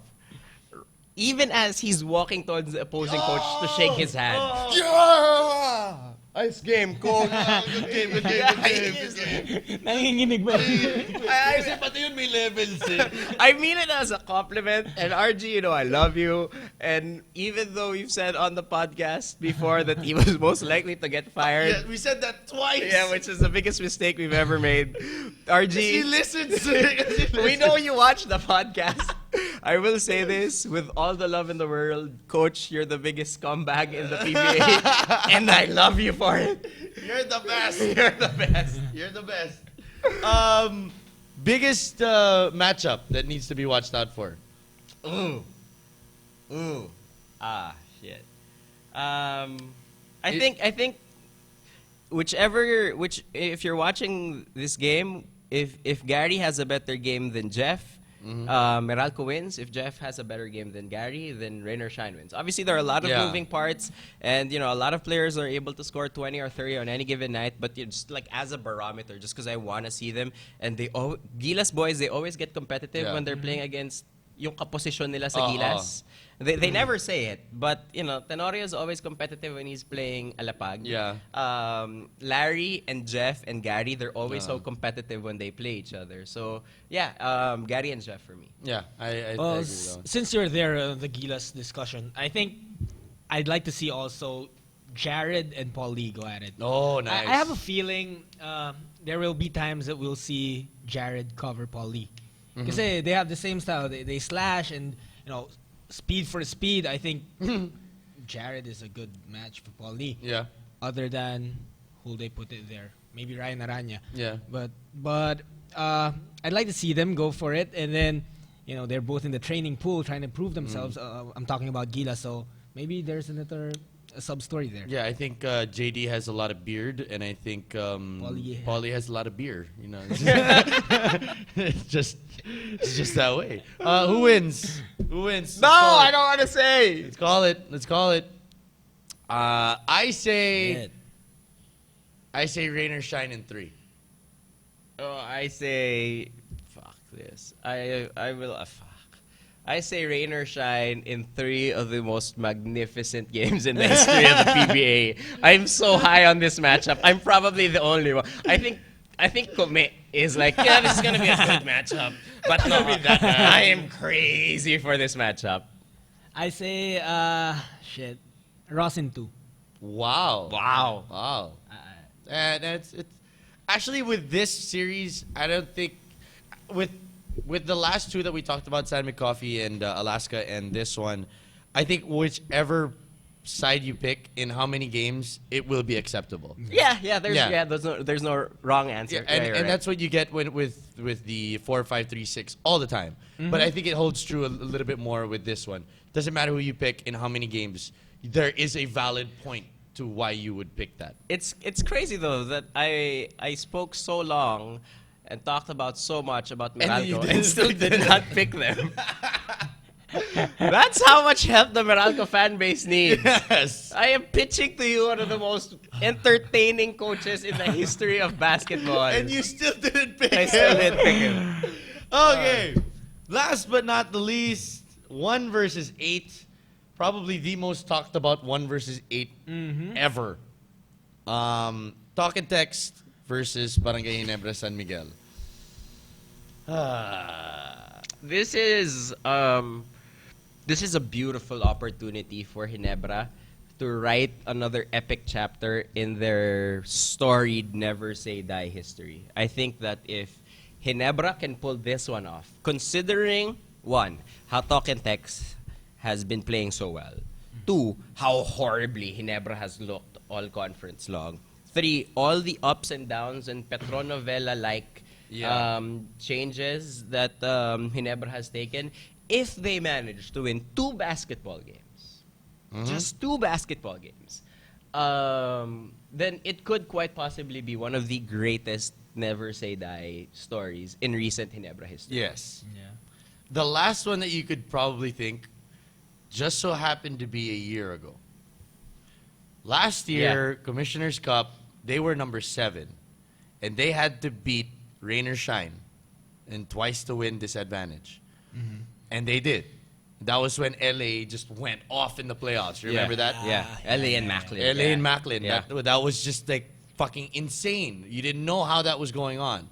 even as he's walking towards the opposing coach to shake his hand. Yeah! Ice game, coach. Good game, good game, good game. Nanginginig ba? Kasi pati yun may levels eh. I mean it as a compliment. And RG, I love you. And even though you've said on the podcast before that he was most likely to get fired. Yeah, we said that twice. Yeah, which is the biggest mistake we've ever made. RG, He listens. we know you watch the podcast. I will say this with all the love in the world, Coach, you're the biggest scumbag in the PBA, and I love you for it. You're the best. You're the best. You're the best. Biggest matchup that needs to be watched out for. Ooh. Ah, shit. I think if you're watching this game, if Gary has a better game than Jeff, Meralco wins. If Jeff has a better game than Gary, then rain or shine wins. Obviously, there are a lot of moving parts, and a lot of players are able to score 20 or 30 on any given night. But just like as a barometer, just because I want to see them, and Gilas boys, they always get competitive when they're playing against yung kaposisyon nila sa Gilas. They never say it, but Tenorio is always competitive when he's playing Alapag. Yeah. Larry and Jeff and Gary, they're always so competitive when they play each other. So yeah, Gary and Jeff for me. Yeah, I agree with that one. Since you're there, the Gilas discussion, I think I'd like to see also Jared and Paul Lee go at it. Oh, nice. I have a feeling there will be times that we'll see Jared cover Paul Lee. Because they have the same style. They slash and, speed for speed. I think Jared is a good match for Paul Lee. Yeah. Other than who they put it there. Maybe Ryan Aranya. Yeah. But I'd like to see them go for it. And then, they're both in the training pool trying to prove themselves. I'm talking about Gila, so maybe there's another sub-story there. Yeah, I think JD has a lot of beard, and I think Paulie has a lot of beer. It's just that way. Who wins? Who wins? No, I don't want to say. Let's call it. I say rain or shine in 3. Oh, I say, fuck this. I will. Fuck. I say rain or shine in 3 of the most magnificent games in the history of the PBA. I'm so high on this matchup. I'm probably the only one. I think Kome is like, yeah, this is gonna be a good matchup. But no, I am crazy for this matchup. I say, Ross in 2. Wow. And it's actually with this series, I don't think with the last 2 that we talked about, San McCoffey and Alaska, and this one, I think whichever side you pick in how many games, it will be acceptable. Yeah. There's no wrong answer. Yeah, and that's what you get with the 4-5-3-6 all the time. But I think it holds true a little bit more with this one. Doesn't matter who you pick in how many games, there is a valid point to why you would pick that. It's crazy though that I spoke so long and talked about so much about Meralco and still did not pick them. That's how much help the Meralco fan base needs. Yes. I am pitching to you one of the most entertaining coaches in the history of basketball. And you still didn't pick I still didn't pick him. Okay. Last but not the least, 1 versus 8. Probably the most talked about 1 versus 8 ever. Talk and Text versus Barangay Ginebra San Miguel. This is a beautiful opportunity for Ginebra to write another epic chapter in their storied Never Say Die history. I think that if Ginebra can pull this one off, considering 1, how Talk and Text has been playing so well, 2, how horribly Ginebra has looked all conference long, 3, all the ups and downs and Petronovela-like changes that Ginebra has taken. If they manage to win 2 basketball games, just 2 basketball games, then it could quite possibly be one of the greatest never say die stories in recent Ginebra history. Yes. Yeah. The last one that you could probably think just so happened to be a year ago. Last year, Commissioner's Cup, they were number 7. And they had to beat rain or shine and twice to win disadvantage. And they did. That was when LA just went off in the playoffs. You remember that? Yeah, LA and Macklin. LA and Macklin. Yeah. That was just like fucking insane. You didn't know how that was going on.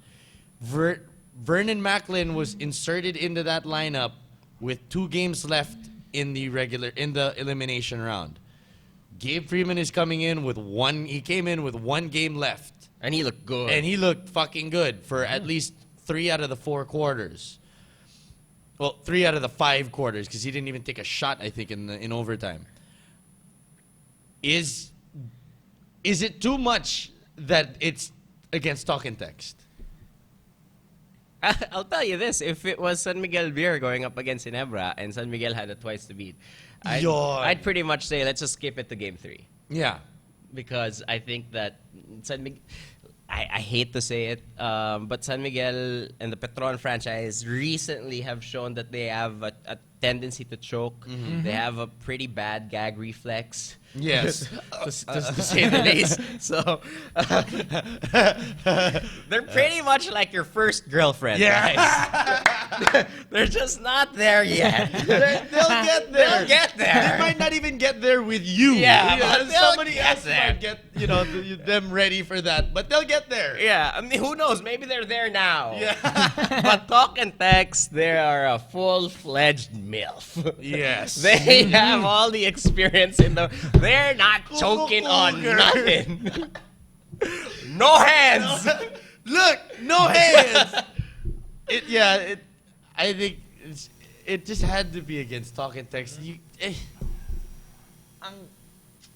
Vernon Macklin was inserted into that lineup with 2 games left in the elimination round. Gabe Freeman is coming in with he came in with 1 game left. And he looked good. And he looked fucking good for at least 3 out of the 4 quarters. Well, 3 out of the 5 quarters, because he didn't even take a shot, I think, in overtime. Is it too much that it's against talk and text? I'll tell you this: if it was San Miguel Beer going up against Ginebra and San Miguel had a twice to beat, I'd pretty much say let's just skip it to game 3. Yeah. Because I think that San Miguel, I hate to say it, but San Miguel and the Petron franchise recently have shown that they have a tendency to choke. They have a pretty bad gag reflex. Yes. to say the least. So they're pretty much like your first girlfriend. Guys. They're just not there yet. They'll get there. They'll get there. They might not even get there with you. Yeah, but they'll somebody get else there. might get them ready for that, but they'll get there. Yeah, I mean, who knows? Maybe they're there now. Yeah. But talk and text, they are a full-fledged MILF. Yes. They have all the experience in the. They're not choking on Cougar. nothing. No hands. Look, no hands. I think it just had to be against talk and text.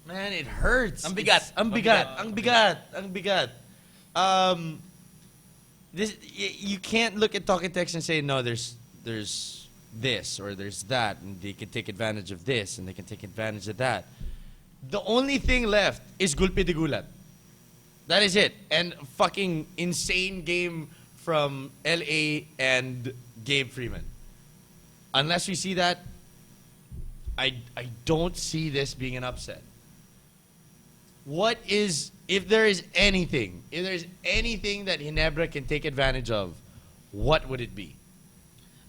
Man, it hurts. Ang bigat. Ang bigat. You can't look at talk and text and say no. There's this or there's that, and they can take advantage of this and they can take advantage of that. The only thing left is Gulpi de Gulat. That is it. And fucking insane game from LA and Gabe Freeman. Unless we see that, I don't see this being an upset. If there's anything that Ginebra can take advantage of, what would it be?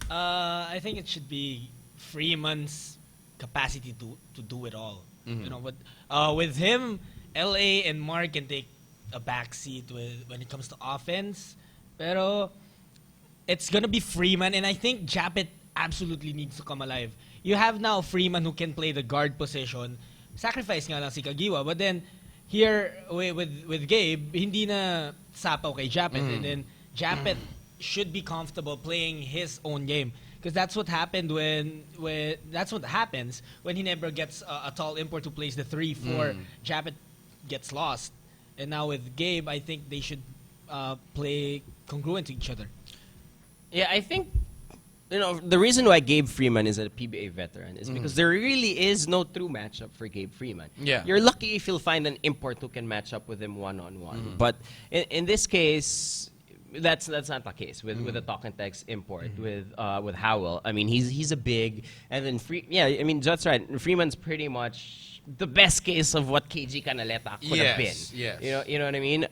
I think it should be Freeman's capacity to do it all. You know, but with him, LA and Mark can take a backseat when it comes to offense. Pero it's gonna be Freeman, and I think Japet absolutely needs to come alive. You have now Freeman who can play the guard position. Sacrifice nga lang si Kagiwa, but then here with Gabe, hindi na sapaw kay Japet, and then Japet should be comfortable playing his own game. Because that's what happened that's what happens when Ginebra gets a tall import who plays the 3-4. Japet gets lost, and now with Gabe, I think they should play congruent to each other. Yeah, I think the reason why Gabe Freeman is a PBA veteran is because there really is no true matchup for Gabe Freeman. Yeah. You're lucky if you'll find an import who can match up with him one-on-one. But in this case, that's not the case with the talk and text import with Howell. I mean, he's a big, and then I mean, Jutt's right. Freeman's pretty much the best case of what KG Canaleta could have been. Yes. You know what I mean?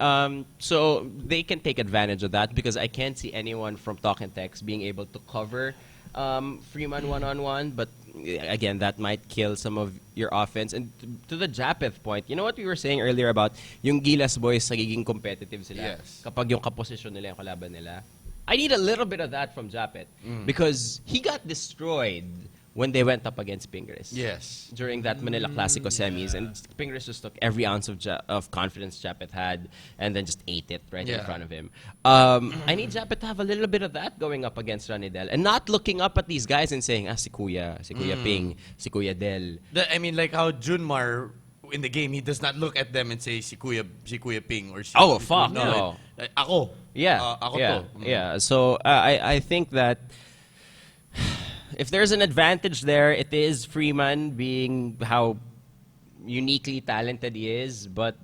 So they can take advantage of that because I can't see anyone from talk and text being able to cover Freeman one-on-one. But again, that might kill some of your offense. And to the Japeth point, you know what we were saying earlier about yung Gilas boys nagiging competitive sila Yes. kapag yung kaposisyon nila yung kalaban nila. I need a little bit of that from Japeth because he got destroyed when they went up against Pingres. Yes. During that Manila Clasico semis, and Pingres just took every ounce of confidence Japeth had, and then just ate it right in front of him. I need Japeth to have a little bit of that going up against Ranidel, and not looking up at these guys and saying, si Kuya Ping, si Kuya Del. I mean, like how Junmar in the game, he does not look at them and say si Kuya Ping or si Oh, fuck, no. Like, ako. Yeah, Ako yeah, to. yeah. So I think that if there's an advantage there, it is Freeman being how uniquely talented he is. But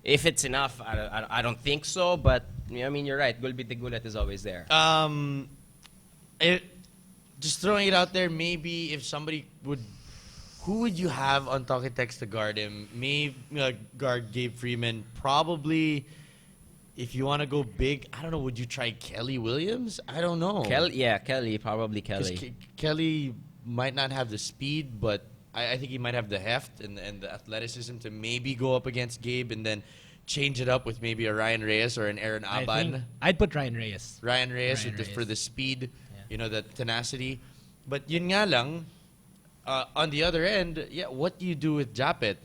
if it's enough, I don't think so. But I mean, you're right. Gulbit Gulat is always there. Just throwing it out there, maybe if somebody would, who would you have on Talking Text to guard him? Maybe guard Gabe Freeman. Probably, if you want to go big, I don't know. Would you try Kelly Williams? I don't know. Kelly, probably Kelly. Kelly might not have the speed, but I think he might have the heft and the athleticism to maybe go up against Gabe and then change it up with maybe a Ryan Reyes or an Aaron Aban. I'd put Ryan Reyes. For the speed, the tenacity. But yun nga lang, on the other end, what do you do with Japet?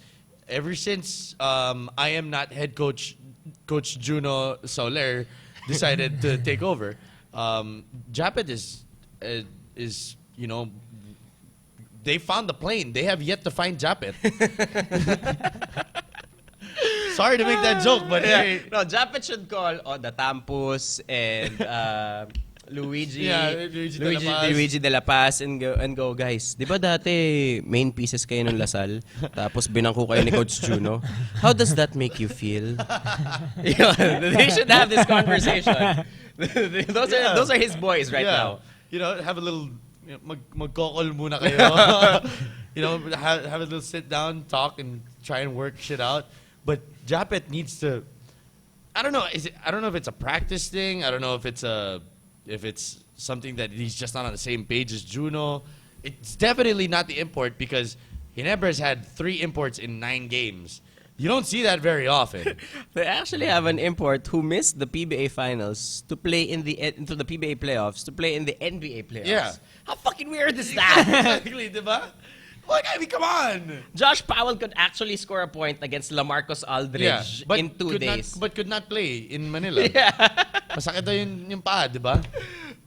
Ever since I am not head coach, Coach Juno Soler decided to take over, Japet is they found the plane. They have yet to find Japet. Sorry to make that joke, but hey. No, Japet should call the Tampus and Luigi de la Paz and go, guys, di ba dati main pieces kayo ng Lasal tapos binangko kayo ni Coach Juno? How does that make you feel? They should have this conversation. Those are his boys right now. Have a little magkokol muna kayo. Have a little sit down, talk, and try and work shit out. But Japet needs to. I don't know. I don't know if it's a practice thing. I don't know if it's something that he's just not on the same page as Juno. It's definitely not the import because Ginebra's had 3 imports in 9 games. You don't see that very often. They actually have an import who missed the PBA finals to play into the PBA playoffs to play in the NBA playoffs. Yeah. How fucking weird is that? Exactly, diba? Like, I mean, come on. Josh Powell could actually score a point against LaMarcus Aldridge in 2 days. But could not play in Manila. Yeah. Masakit daw yung paa, diba?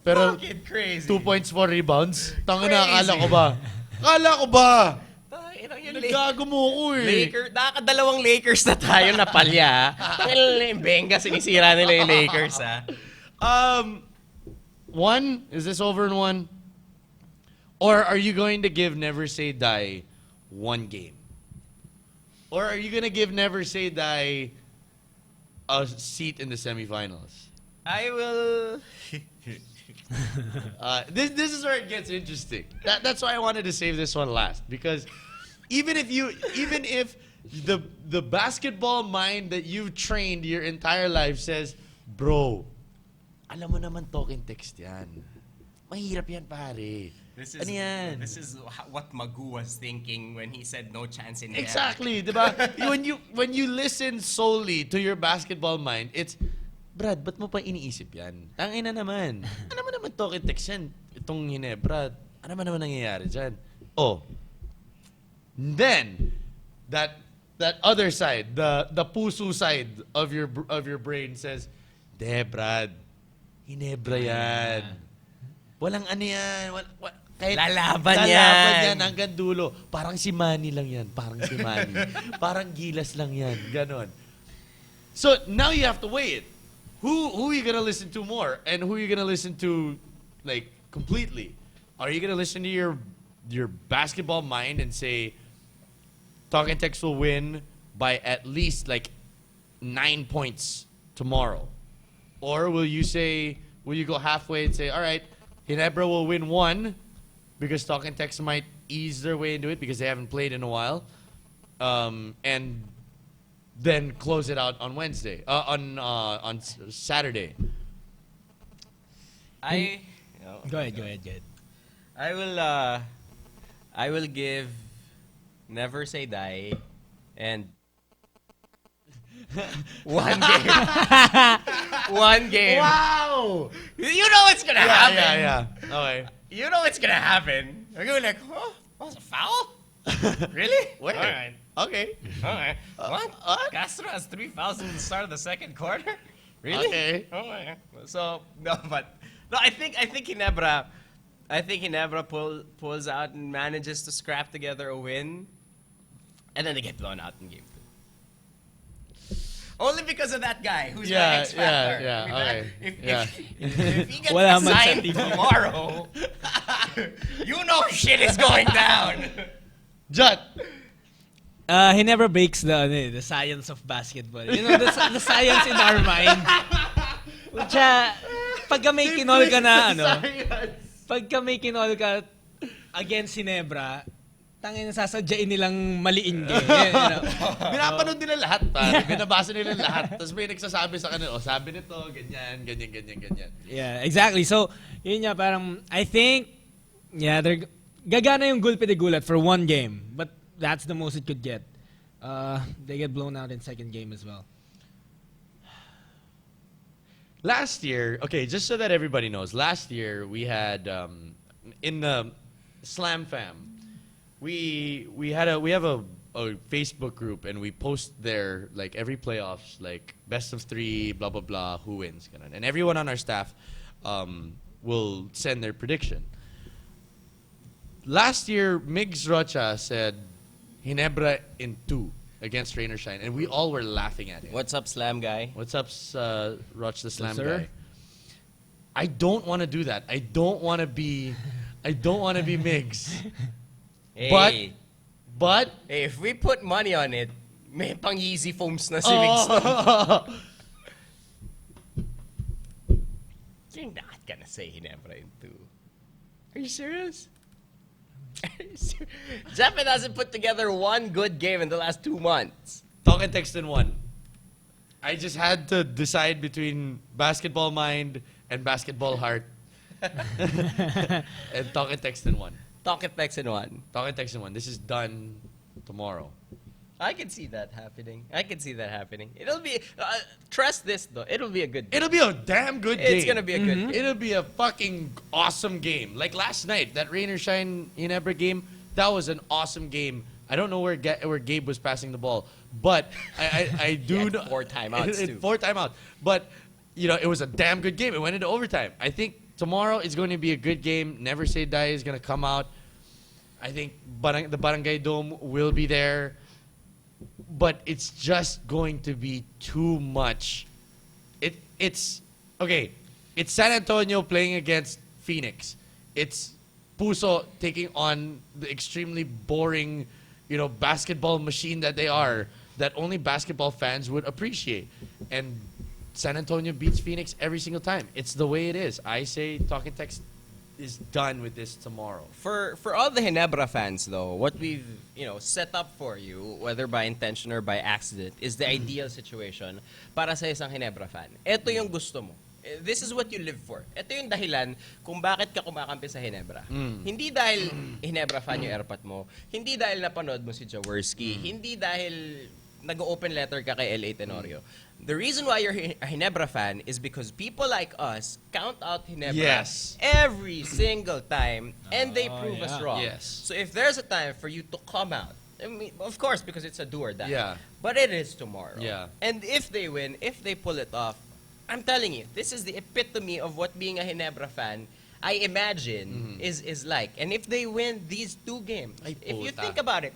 Pero fucking crazy. 2 points, 4 rebounds. Tanga na, akala ko ba? Naggago mo ko eh. Nakakadalawang Lakers na tayo na palya. Tangina yung Benga, sinisira nila yung Lakers, ha? Is this over in 1? Or are you going to give Never Say Die 1 game? Or are you going to give Never Say Die a seat in the semifinals? I will... This is where it gets interesting. That's why I wanted to save this one last. Because even if the basketball mind that you've trained your entire life says, bro, alam mo naman Talking Text yan. Mahirap yan, pare. This is what Magu was thinking when he said no chance in hell. Exactly, diba? when you listen solely to your basketball mind, it's, Brad, ba't mo pa iniisip yan? Tangina naman. Ano mo naman Talking Text yan? Itong Ginebra, ano man naman nangyayari dyan? Oh. Then, that other side, the puso side of your brain says, de, Brad, Ginebra yan. Walang ano yan. Kahit lalaban yan hanggang dulo. Parang si Manny lang yan. Parang si Manny. Parang Gilas lang yan. Ganon. So, now you have to weigh it. Who are you gonna listen to more? And who are you gonna listen to, like, completely? Are you gonna listen to your basketball mind and say, Talking Text will win by at least, like, 9 points tomorrow? Or will you go halfway and say, all right, Ginebra will win 1 because Talking Text might ease their way into it because they haven't played in a while, and then close it out on Wednesday, on Saturday. Go ahead. I will give Never Say Die and 1 game. 1 game. Wow! You know what's gonna happen. Yeah. Okay. You know what's gonna happen. You're gonna be like, oh, was a foul? Really? Where? All right. Okay. All right. What? Castro has 3 fouls in the start of the second quarter? Really? Okay. Okay. So I think Ginebra pulls out and manages to scrap together a win, and then they get blown out in game 2. Only because of that guy who's my X Factor. If he gets signed tomorrow, you know shit is going down. Jutt, he never breaks the science of basketball. You know, the science in our mind. Kaya, pagka may kinol ka na, pagka may kinol ka against Ginebra, tangin sasadyain nilang maliin game. Binapanood nila lahat, pare. Binabasa nila lahat. Tapos may nagsasabi sa kanila, sabi nito, ganyan. Yeah, exactly. So, yun nga, parang, I think, they're gagana yung gulpi de gulat for one game. But that's the most it could get. They get blown out in second game as well. Last year, okay, just so that everybody knows, last year we had, in the Slam Fam, we have a Facebook group and we post there like every playoffs, like best of 3, blah blah blah, who wins, ganun. And everyone on our staff will send their prediction. Last year, Migs Rocha said Ginebra in 2 against Rain or Shine, and we all were laughing at him. What's up, Slam guy? What's up, Roch the Slam Yes, guy? I don't want to do that. I don't want to be Migs. Hey. But Hey, if we put money on it, may pang Yeezy foams na si Migs. You're not gonna say Ginebra in 2. Are you serious? Jeff hasn't put together one good game in the last 2 months. Talk and text in 1. I just had to decide between basketball mind and basketball heart. And talk and text in 1. Talk and text in 1. Talk and text in 1. This is done tomorrow. I can see that happening. It'll be, trust this though, it'll be a good game. It'll be a damn good game. It's gonna be a good game. It'll be a fucking awesome game. Like last night, that Rain or Shine Ginebra game, that was an awesome game. I don't know where Gabe was passing the ball, but I do He know. had 4 timeouts too. 4 timeouts. But, it was a damn good game. It went into overtime. I think tomorrow is going to be a good game. Never Say Die is going to come out. I think the Barangay Dome will be there. But it's just going to be too much. It's okay. It's San Antonio playing against Phoenix. It's Puso taking on the extremely boring, basketball machine that they are, that only basketball fans would appreciate. And San Antonio beats Phoenix every single time. It's the way it is. I say Talking Text is done with this tomorrow. For all the Ginebra fans though, what we've set up for you, whether by intention or by accident, is the ideal situation para sa isang Ginebra fan. Ito yung gusto mo. This is what you live for. Ito yung dahilan kung bakit ka kumakampi sa Ginebra. Hindi dahil Ginebra fan yung airpat mo, hindi dahil napanood mo si Jaworski, hindi dahil nag-open letter ka kay L.A. Tenorio. The reason why you're a Ginebra fan is because people like us count out Ginebra every single time and they prove us wrong. Yes. So if there's a time for you to come out, I mean, of course, because it's a do or die. Yeah. But it is tomorrow. Yeah. And if they win, if they pull it off, I'm telling you, this is the epitome of what being a Ginebra fan, I imagine, is like. And if they win these 2 games, if you think about it,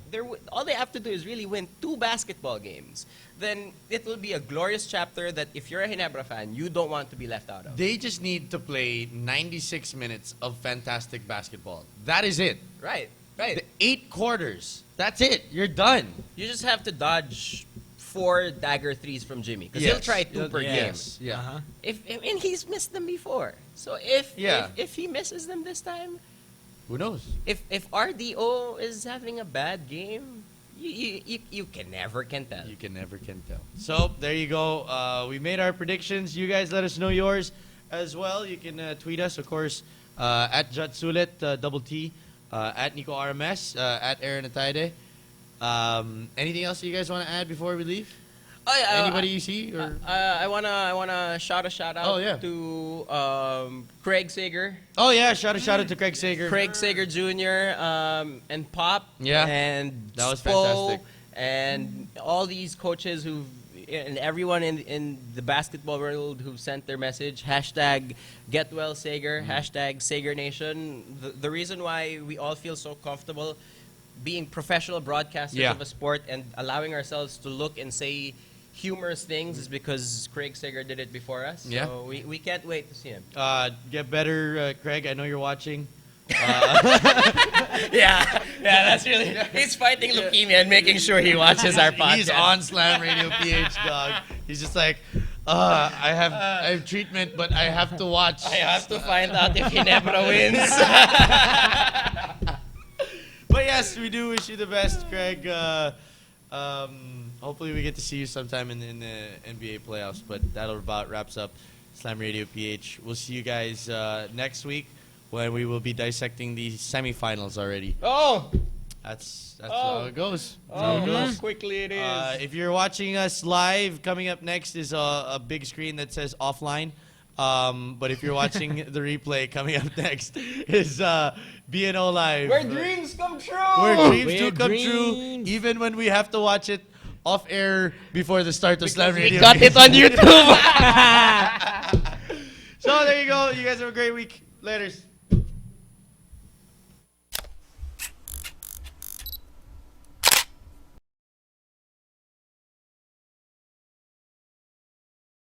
all they have to do is really win 2 basketball games. Then it will be a glorious chapter that if you're a Ginebra fan, you don't want to be left out of. They just need to play 96 minutes of fantastic basketball. That is it. Right. The 8 quarters. That's it. You're done. You just have to dodge 4 dagger threes from Jimmy because he'll try 2 per game. Yeah. And he's missed them before. So if he misses them this time, Who knows? if RDO is having a bad game, you can never tell. You can never tell. So there you go. We made our predictions. You guys let us know yours as well. You can tweet us, of course, at Jutt Sulit, double T, at Nikko RMS, at Aaron Atayde. Anything else you guys want to add before we leave? Anybody you see? Or? I wanna shout out to Craig Sager. Oh yeah, shout out to Craig Sager. Craig Sager Jr. And Pop. Yeah. And That was Spo, fantastic. And all these coaches and everyone in the basketball world who've sent their message. Hashtag Get Well Sager. Hashtag Sager Nation. The reason why we all feel so comfortable being professional broadcasters of a sport and allowing ourselves to look and say humorous things is because Craig Sager did it before us. Yeah. So we can't wait to see him. Get better, Craig. I know you're watching. Yeah. Yeah, that's really. He's fighting leukemia and making sure he watches our podcast. He's on Slam Radio PH, dog. He's just like, I have treatment, but I have to watch. I have to find out if Ginebra wins. But yes, we do wish you the best, Craig. Hopefully we get to see you sometime in the NBA playoffs. But that'll about wraps up Slam Radio PH. We'll see you guys next week when we will be dissecting the semifinals already. Oh! That's how it goes. That's Oh, how it how goes. quickly it is. If you're watching us live, coming up next is a big screen that says offline. But if you're watching the replay, coming up next is BNO Live. Where dreams come true! Where dreams Where do come true, dreams. even when we have to watch it off air before the start of Slam We Radio. got it on YouTube! So there you go. You guys have a great week. Laters.